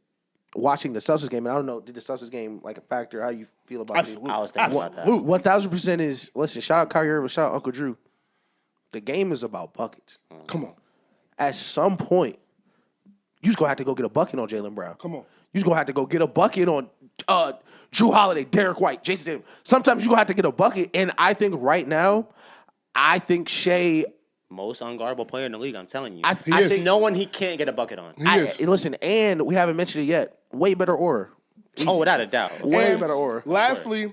watching the Celtics game, and I don't know, did the Celtics game like a factor? How you feel about it? I was thinking about that. 1000% is listen. Shout out Kyrie Irving. Shout out Uncle Drew. The game is about buckets. Come on. At some point, You just gonna have to go get a bucket on Jaylen Brown. Come on. You just gonna have to go get a bucket on Drew Holiday, Derek White, Jason Tatum. Sometimes you gonna have to get a bucket, and I think right now, I think Shea. Most unguardable player in the league, I'm telling you. I There's think no one he can't get a bucket on. Listen, and we haven't mentioned it yet. Way better aura. Oh, without a doubt. Way And better aura. Lastly,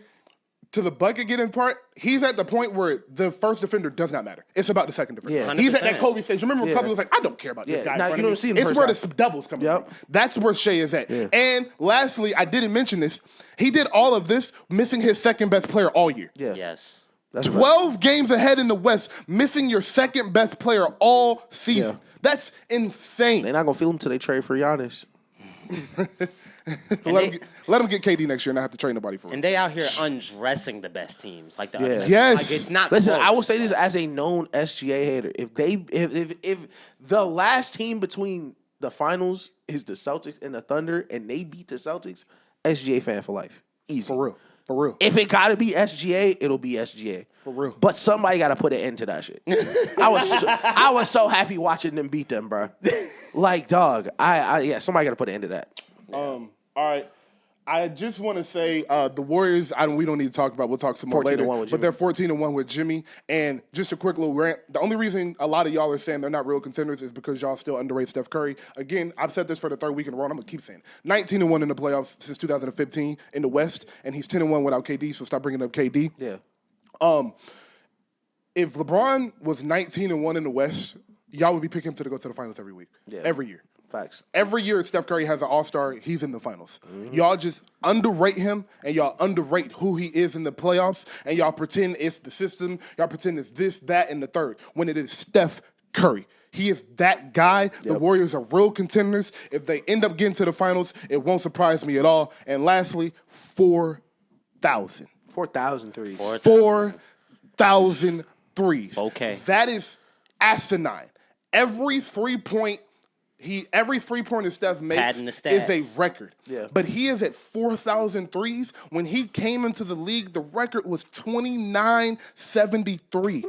to the bucket getting part, he's at the point where the first defender does not matter. It's about the second defender. Yeah. He's at that 100%. Kobe stage. Remember when Kobe was like, I don't care about this guy. Now, in front you don't of see me. him the It's first where half. the doubles come Yep. from. That's where Shea is at. Yeah. And lastly, I didn't mention this. He did all of this missing his second best player all year. Yeah. Yes. That's 12 games ahead in the West, missing your second best player all season. Yeah. That's insane. They're not gonna feel him till they trade for Giannis. Let him get KD next year and not have to trade nobody for him. And they out here undressing the best teams. Like the Yeah. Yes. Like it's not Listen, close. I will say this as a known SGA hater. If the last team between the finals is the Celtics and the Thunder, and they beat the Celtics, SGA fan for life. Easy. For real. For real. If it gotta be SGA, it'll be SGA. For real. But somebody gotta put an end to that shit. I was so happy watching them beat them, bro. Like, dog, somebody gotta put an end to that. All right. I just want to say the Warriors, we don't need to talk about. We'll talk some more 14-1 later. with But Jimmy. they're 14-1 with Jimmy. And just a quick little rant. The only reason a lot of y'all are saying they're not real contenders is because y'all still underrate Steph Curry. Again, I've said this for the third week in a row, and I'm going to keep saying it. 19-1 in the playoffs since 2015 in the West, and he's 10-1 without KD, so stop bringing up KD. Yeah. If LeBron was 19-1 in the West, y'all would be picking him to go to the finals every week. Yeah. Every year. Facts. Every year Steph Curry has an all-star, he's in the finals. Y'all just underrate him, and y'all underrate who he is in the playoffs, and y'all pretend it's the system. Y'all pretend it's this, that, and the third, when it is Steph Curry. He is that guy. The Warriors are real contenders. If they end up getting to the finals, it won't surprise me at all. And lastly, 4,000. 4,000 threes. 4,000 threes. Okay. That is asinine. Every three-pointer Steph makes Padding the is stats. a record. Yeah. But he is at 4,000 threes. When he came into the league, the record was 2973.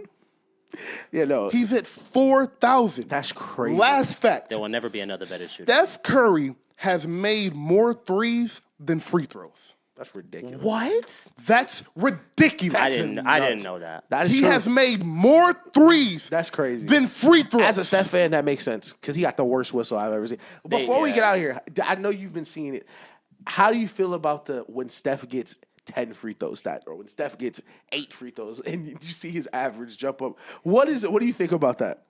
Yeah, no. He's at 4,000. That's crazy. Last fact. There will never be another better shooter. Steph Curry has made more threes than free throws. That's ridiculous. What? That's ridiculous. I didn't know that. That is He true. has made more threes That's crazy. than free throws. As a Steph fan, that makes sense because he got the worst whistle I've ever seen. Before we yeah. get out of here, I know you've been seeing it. How do you feel about when Steph gets 10 free throws stat, or when Steph gets 8 free throws and you see his average jump up? What is it? What do you think about that?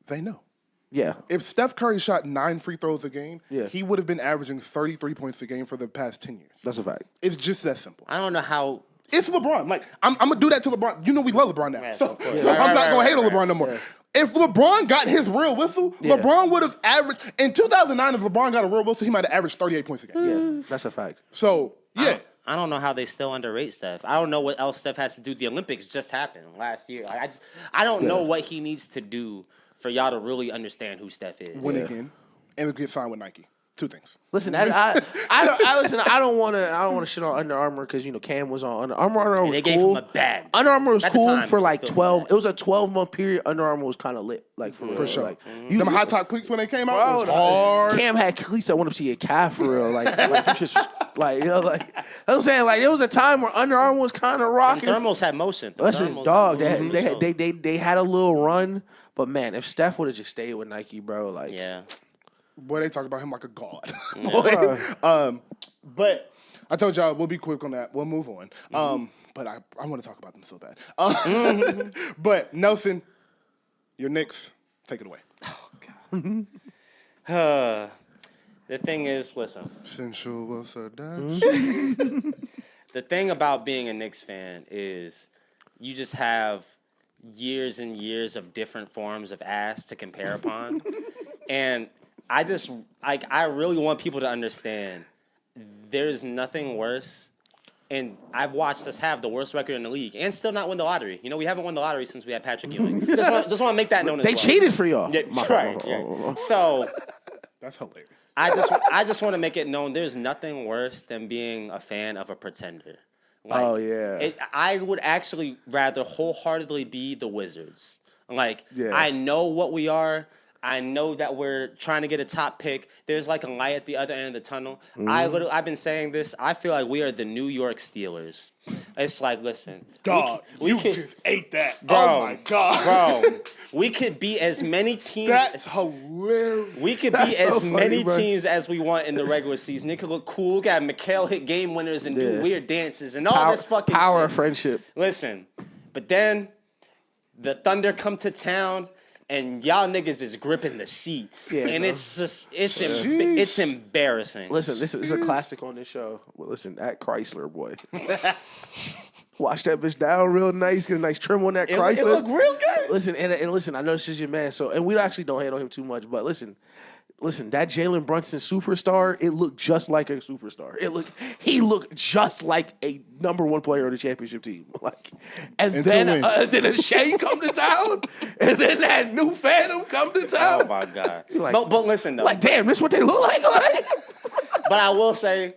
They know. Yeah. If Steph Curry shot 9 free throws a game, Yeah. he would have been averaging 33 points a game for the past 10 years. That's a fact. It's just that simple. I don't know how. It's LeBron. Like, I'm going to do that to LeBron. You know we love LeBron now. Yes, so of course. so Right, I'm not right, going to hate on right, LeBron no more. If LeBron got his real whistle, LeBron would have averaged... In 2009, if LeBron got a real whistle, he might have averaged 38 points a game. Yeah, that's a fact. So, yeah. I don't know how they still underrate Steph. I don't know what else Steph has to do. The Olympics just happened last year. Like, I don't know what he needs to do for y'all to really understand who Steph is. Win again and get signed with Nike. 2 things. Listen, I don't want to shit on Under Armour because Cam was on Under Armour. Under Armour was They gave cool. him a bag. Under Armour was At the cool time, for it was like still 12. bad. It was a 12-month period. Under Armour was kind of lit, like for sure. Like, Them high top cleats when they came out was hard. Cam had cleats that went up to your calf for real. Like them shits was, like I'm saying, like there was a time where Under Armour was kind of rocking. Thermals had motion. The Listen, thermals dog, had motion. they had a little run, but man, if Steph would have just stayed with Nike, bro, like Yeah. Boy, they talk about him like a god. Boy. But I told y'all we'll be quick on that. We'll move on. But I want to talk about them so bad. But Nelson, your Knicks, take it away. The thing is, listen. Sensual was a The thing about being a Knicks fan is you just have years and years of different forms of ass to compare upon. And I really want people to understand there's nothing worse. And I've watched us have the worst record in the league and still not win the lottery. We haven't won the lottery since we had Patrick Ewing. Just want to make that known as well. they cheated for y'all. Yeah, right. So That's hilarious. I just want to make it known there's nothing worse than being a fan of a pretender. Like, Oh, yeah. I would actually rather wholeheartedly be the Wizards. Like, Yeah. I know what we are. I know that we're trying to get a top pick. There's like a light at the other end of the tunnel. I've been saying this. I feel like we are the New York Steelers. It's like, listen, Dog, we could, just ate that. bro, Oh my God. bro. We could be as many teams. That's hilarious. We could be as many teams as we want in the regular season. It could look cool. Got Mikhail hit game winners and do weird dances and all this fucking power shit. of friendship. Listen, but then the Thunder come to town. And y'all niggas is gripping the sheets. Yeah, and it's just, it's embarrassing. Listen, this is a classic on this show. Well, listen, at Chrysler, boy. Wash that bitch down real nice. Get a nice trim on that Chrysler. It look real good. Listen, and listen, I know this is your man, and we actually don't hate on him too much, but listen, that Jalen Brunson superstar, it looked just like a superstar. He looked just like a number one player on the championship team. And then Shane come to town, and then that new Phantom come to town. Oh my God! But listen though, damn, this what they look like. But I will say,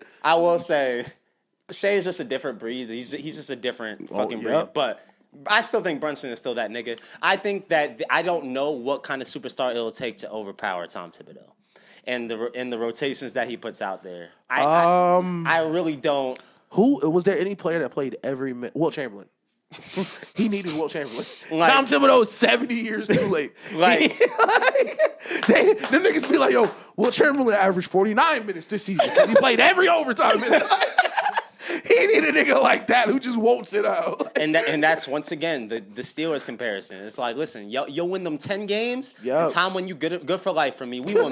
Shea is just a different breed. He's just a different fucking breed. But I still think Brunson is still that nigga. I think that I don't know what kind of superstar it'll take to overpower Tom Thibodeau and the rotations that he puts out there. I really don't. Who was there any player that played every minute? Will Chamberlain. He needed Will Chamberlain. Tom Thibodeau is 70 years too late. Them niggas be like, yo, Will Chamberlain averaged 49 minutes this season because he played every overtime minute. He need a nigga like that who just won't sit out. And that's once again the Steelers comparison. It's like, listen, you'll win them 10 games. The time when you good for life for me. We will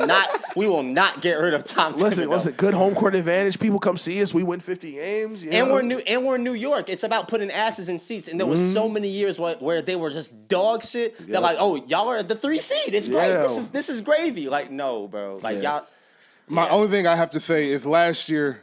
not get rid of Tom Thibodeau. Listen, good home court advantage. People come see us. We win 50 games. And we're New York. It's about putting asses in seats. And there was so many years where they were just dog shit. They're like, oh, y'all are the 3 seed. It's great. This is gravy. Like, no, bro. Like y'all. My only thing I have to say is last year,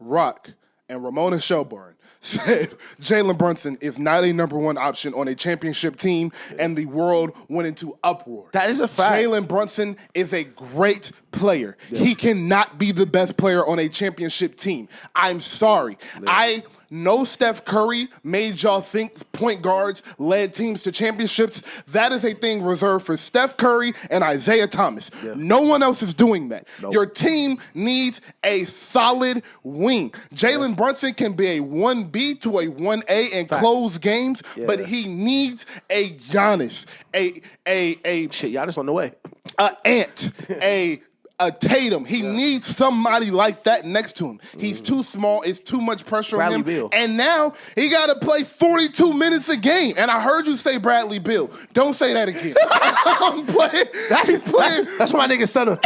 Rock and Ramona Shelburne said Jalen Brunson is not a number one option on a championship team, and the world went into uproar. That is a fact. Jalen Brunson is a great player. Yeah. He cannot be the best player on a championship team. I'm sorry. Yeah. No Steph Curry made y'all think point guards led teams to championships. That is a thing reserved for Steph Curry and Isaiah Thomas. Yeah. No one else is doing that. Nope. Your team needs a solid wing. Jalen Brunson can be a 1B to a 1A in close games, but he needs a Giannis, Giannis on the way, a Tatum. He needs somebody like that next to him. He's too small. It's too much pressure on him. Beal. And now he got to play 42 minutes a game. And I heard you say Bradley Beal. Don't say that again. That's my nigga Stunner.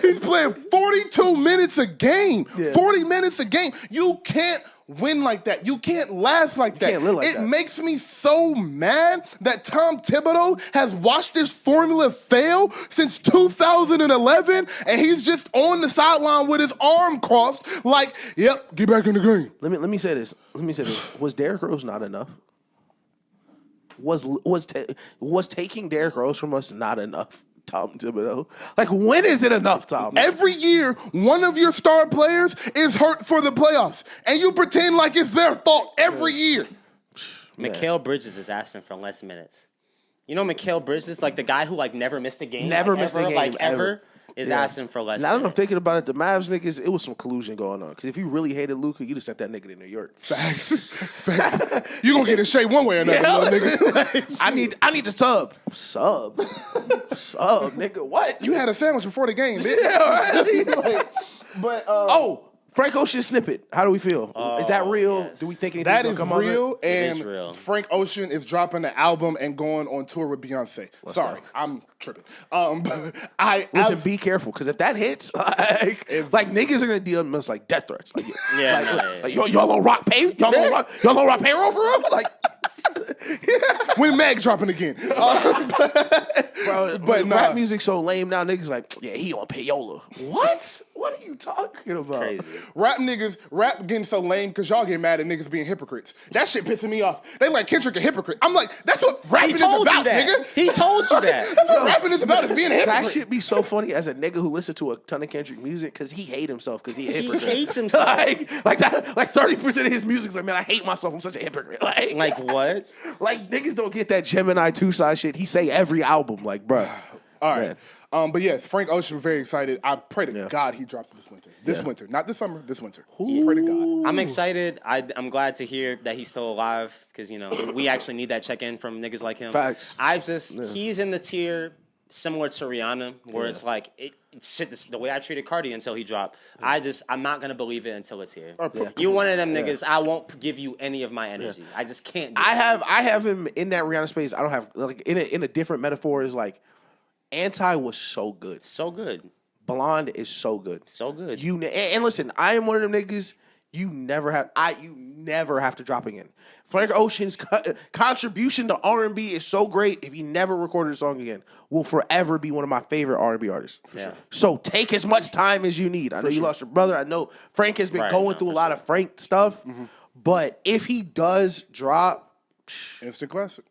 He's playing 42 minutes a game. Yeah. 40 minutes a game. You can't win like that. You can't last like that. It makes me so mad that Tom Thibodeau has watched this formula fail since 2011, and he's just on the sideline with his arm crossed like, yep, get back in the game. Let me say this. Was Derrick Rose not enough? Was taking Derrick Rose from us not enough? Tom Thibodeau. Like, when is it enough, Tom? Every year, one of your star players is hurt for the playoffs, and you pretend like it's their fault every year. Mikal Bridges is asking for less minutes. You know Mikal Bridges, like the guy who never missed a game? Never missed a game, ever. Is asking for less. Now that I'm thinking about it, the Mavs niggas, it was some collusion going on. Because if you really hated Luka, you'd have sent that nigga to New York. Facts. You gonna get in shape one way or another, nigga. I need to sub. Sub, nigga. What? You had a sandwich before the game, bitch. Yeah, right. Frank Ocean snippet. How do we feel? Is that real? Yes. Do we think anything's that is come real? Of it? And it is real. Frank Ocean is dropping the album and going on tour with Beyonce. Sorry, I'm tripping. Be careful, because if that hits, niggas are gonna deal with us like death threats. Y'all gonna rock pay? Y'all gonna rock payroll for real? Like, when Meg dropping again? Rap music so lame now. Niggas like, he on payola. What? What are you talking about? Crazy. Rap getting so lame because y'all get mad at niggas being hypocrites. That shit pissing me off. They like Kendrick a hypocrite. I'm like, that's what rapping is about, nigga. He told you that. That's what rapping is about, is being a hypocrite. That shit be so funny as a nigga who listens to a ton of Kendrick music because he hate himself because he a hypocrite. He hates himself. like 30% of his music's like, man, I hate myself. I'm such a hypocrite. Like what? Like niggas don't get that Gemini 2 side shit. He say every album. Like, bruh. All right. But yes, Frank Ocean, very excited. I pray to God he drops this winter. This winter. Not this summer, this winter. Pray to God. I'm excited. I'm glad to hear that he's still alive because, we actually need that check-in from niggas like him. Facts. He's in the tier similar to Rihanna where it's like, the way I treated Carti until he dropped. I'm not going to believe it until it's here. You one of them niggas, I won't give you any of my energy. I just can't do it. I have him in that Rihanna space. I don't have, like, in a different metaphor is like, Anti was so good. So good. Blonde is so good. So good. And listen, I am one of them niggas. You never have to drop again. Frank Ocean's contribution to R&B is so great. If he never recorded a song again, will forever be one of my favorite R&B artists. For sure. So take as much time as you need. I know you lost your brother. I know Frank has been going through a lot of Frank stuff. But if he does drop, instant classic.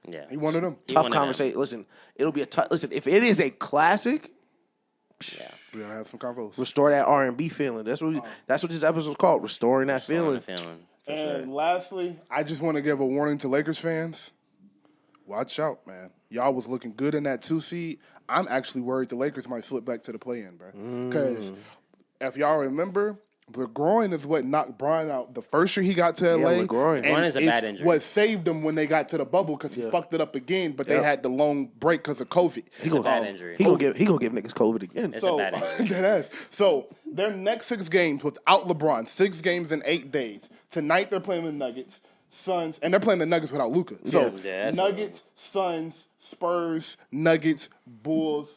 Yeah, he one of them. Tough conversation. Listen, it'll be a tough. Listen, if it is a classic, we're gonna have some convos. Restore that R&B feeling. That's what this episode's called. Restoring that feeling. And lastly, I just want to give a warning to Lakers fans. Watch out, man. Y'all was looking good in that 2 seed. I'm actually worried the Lakers might slip back to the play-in, bro. Because if y'all remember, the groin is what knocked Bron out the first year he got to LA. The groin is a bad injury. What saved him when they got to the bubble because he fucked it up again, but they had the long break because of COVID. It's a bad injury. He gonna give niggas COVID again. It's a bad injury. So their next 6 games without LeBron, 6 games in 8 days. Tonight they're playing the Nuggets, Suns, and they're playing the Nuggets without Luka. So Nuggets, Suns, Spurs, Nuggets, Bulls,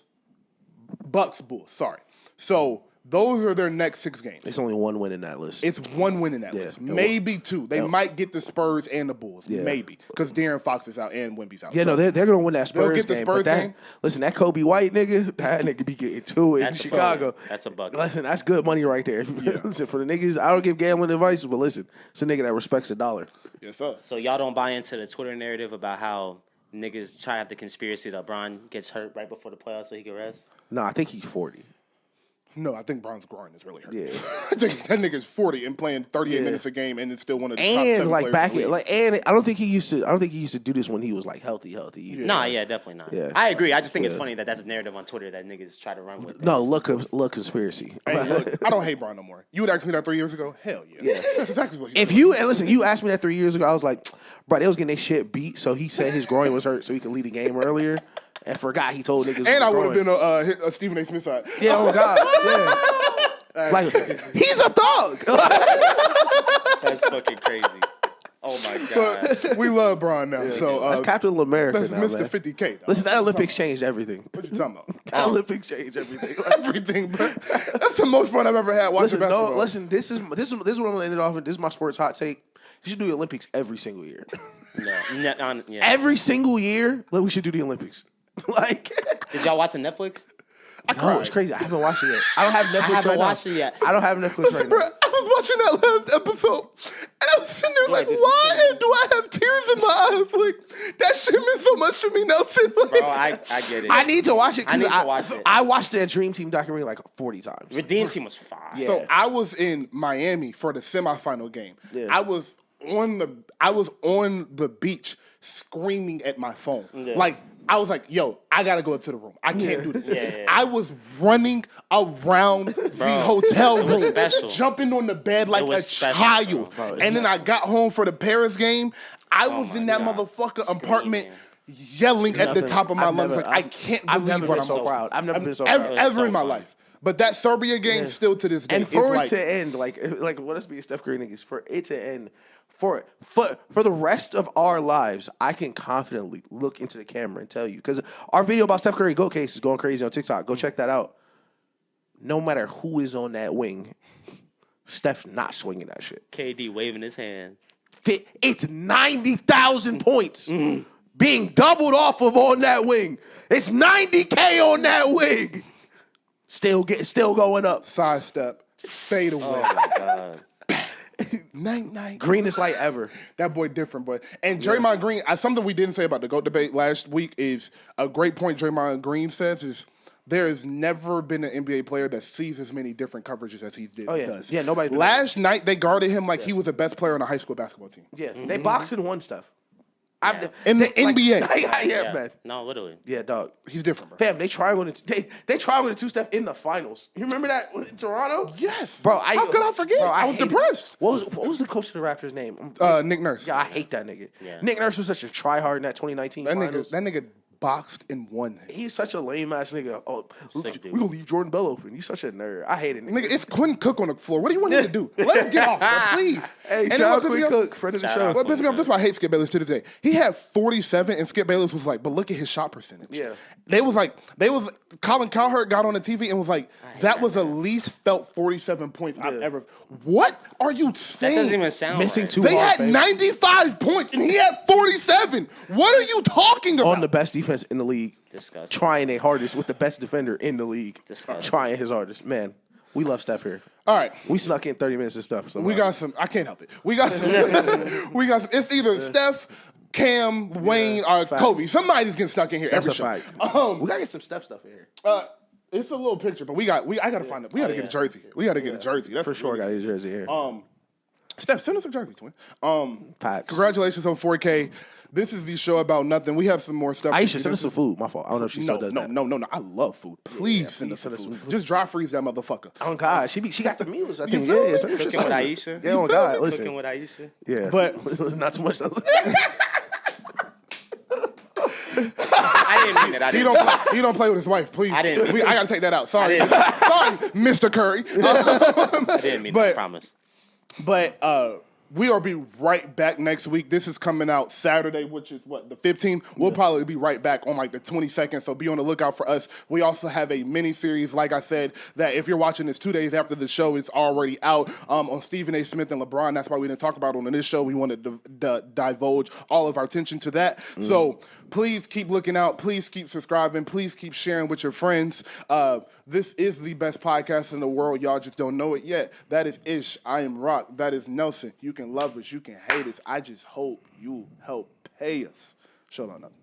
Bucks, Bulls. Sorry. So those are their next 6 games. It's only one win in that list. It's one win in that list. Maybe 2. They might get the Spurs and the Bulls. Yeah. Maybe. Because De'Aaron Fox is out and Wemby's out. Yeah, so they're going to win that Spurs get the game. Spurs game. Listen, that Kobe White nigga, that nigga be getting to it in Chicago. That's a bucket. Listen, that's good money right there. Listen, for the niggas, I don't give gambling advice, but listen, it's a nigga that respects a dollar. Yes, sir. So y'all don't buy into the Twitter narrative about how niggas try to have the conspiracy that LeBron gets hurt right before the playoffs so he can rest? No, I think he's 40. No, I think Bron's groin is really hurt. Yeah, I think that nigga's 40 and playing 38 minutes a game, and it's still one of the top 7 and like players back in the it, league. like, and I don't think he used to do this when he was like healthy. Yeah. Nah, definitely not. Yeah. I agree. I just think it's funny that that's a narrative on Twitter that niggas try to run with. No, look conspiracy. Hey, look, I don't hate Bron no more. You would ask me that 3 years ago? Hell yeah. That's exactly what You asked me that 3 years ago, I was like, bro, they was getting their shit beat, so he said his groin was hurt so he could lead the game earlier, and forgot he told niggas. And I would have been a Stephen A. Smith side. Yeah, oh God, yeah. Like, he's a thug. That's fucking crazy. Oh my God. But we love Bron now. So that's Captain America. That's now, Mr. man. 50K. Though. Listen, that Olympics changed everything. What you talking about? That Olympics changed everything. Everything, bro. That's the most fun I've ever had watching basketball. Listen, this is what I'm gonna end it off with. This is my sports hot take. You should do the Olympics every single year. Every single year, we should do the Olympics. Like, did y'all watch on Netflix? No, it's crazy. I haven't watched it yet. I don't have Netflix right now. I don't have Netflix right bro, now. I was watching that last episode, and I was sitting there like, why do I have tears in my eyes? Like, that shit meant so much to me, Nelson. Like, bro, I get it. I need to watch it. I need to watch it. I watched that Dream Team documentary like 40 times. The Dream Team was fire. Yeah. So I was in Miami for the semifinal game. Yeah. I was on the beach screaming at my phone. Yeah. Like, I was like, yo, I gotta go up to the room. I can't do this. Yeah. I was running around the hotel room, jumping on the bed like a child. And then I got home for the Paris game. I was in that motherfucker apartment yelling at the top of my lungs. Like, I can't believe what I'm so proud. I've never been so proud. Ever in my life. But that Serbia game still to this day. And for it to end, like what us being Steph Curry niggas, for it to end, for the rest of our lives, I can confidently look into the camera and tell you, because our video about Steph Curry GOAT case is going crazy on TikTok. Go check that out. No matter who is on that wing, Steph's not swinging that shit. KD waving his hands. It's 90,000 points being doubled off of on that wing. It's 90K on that wing. Still going up. Sidestep. Fade away. Oh my God. Night. Greenest light ever. That boy different, boy. And Draymond Green, something we didn't say about the GOAT debate last week is a great point Draymond Green says is there has never been an NBA player that sees as many different coverages as he does. Yeah, nobody. Last night they guarded him like he was the best player on a high school basketball team. Yeah, they boxed and won stuff. In the NBA. Yeah, man. No, literally. Yeah, dog. He's different, bro. Fam, they tried with a two-step in the finals. You remember that in Toronto? Yes. Bro, how could I forget? Bro, I was depressed. What was the coach of the Raptors' name? Nick Nurse. Yeah, I hate that nigga. Yeah. Nick Nurse was such a tryhard in that 2019 finals. That nigga boxed and won. He's such a lame ass nigga. Oh, Sick dude. we gonna leave Jordan Bell open. He's such a nerd. I hate it. Nigga, it's Quinn Cook on the floor. What do you want him to do? Let him get off, bro, please. Hey, And shout then out what pissed me Quinn off- Cook, friend of the Shout show. out. What pissed me off, that's why I hate Skip Bayless to this day. He had 47, and Skip Bayless was like, but look at his shot percentage. Yeah. Colin Cowherd got on the TV and was like, that was the least felt 47 points I've ever. What are you saying? That doesn't even sound Missing right. two They Hall of had Fame 95 points, and he had 47. What are you talking about? on the best defense in the league. Disgusting. Trying their hardest with the best defender in the league. Disgusting. Trying his hardest. Man, we love Steph here. All right. We snuck in 30 minutes of stuff. So We got some. I can't help it. We got some. It's either Steph, Cam, Wayne, or facts. Kobe. Somebody's getting stuck in here. That's every a show. fact. We gotta get some Steph stuff in here. It's a little picture, but I gotta find it. We gotta get a jersey. We gotta get a jersey. That's For sure, got his jersey here. Steph, send us a jersey, twin. Facts. Congratulations on 4K. This is the show about nothing. We have some more stuff. Aisha, send us some food. My fault. I don't know if she still does that. No. I love food. Please send us some food. Just dry freeze that motherfucker. Oh God, she got the meals. I think. feel me? Yeah, send them Cooking shits with over. Aisha. Yeah, oh God, listen. Cooking with Aisha. Yeah, But- not too much. I didn't mean it. He don't play with his wife, please. I didn't. I gotta take that out. Sorry, I sorry, Mr. Curry. I didn't mean that. I promise. But we will be right back next week. This is coming out Saturday, which is what, the 15th? We'll probably be right back on like the 22nd, so be on the lookout for us. We also have a mini-series, like I said, that if you're watching this 2 days after the show, it's already out on Stephen A. Smith and LeBron. That's why we didn't talk about it on this show. We wanted to divulge all of our attention to that. So please keep looking out. Please keep subscribing. Please keep sharing with your friends. This is the best podcast in the world. Y'all just don't know it yet. That is Ish. I am Rock. That is Nelson. You can love us. You can hate us. I just hope you help pay us. Show out nothing.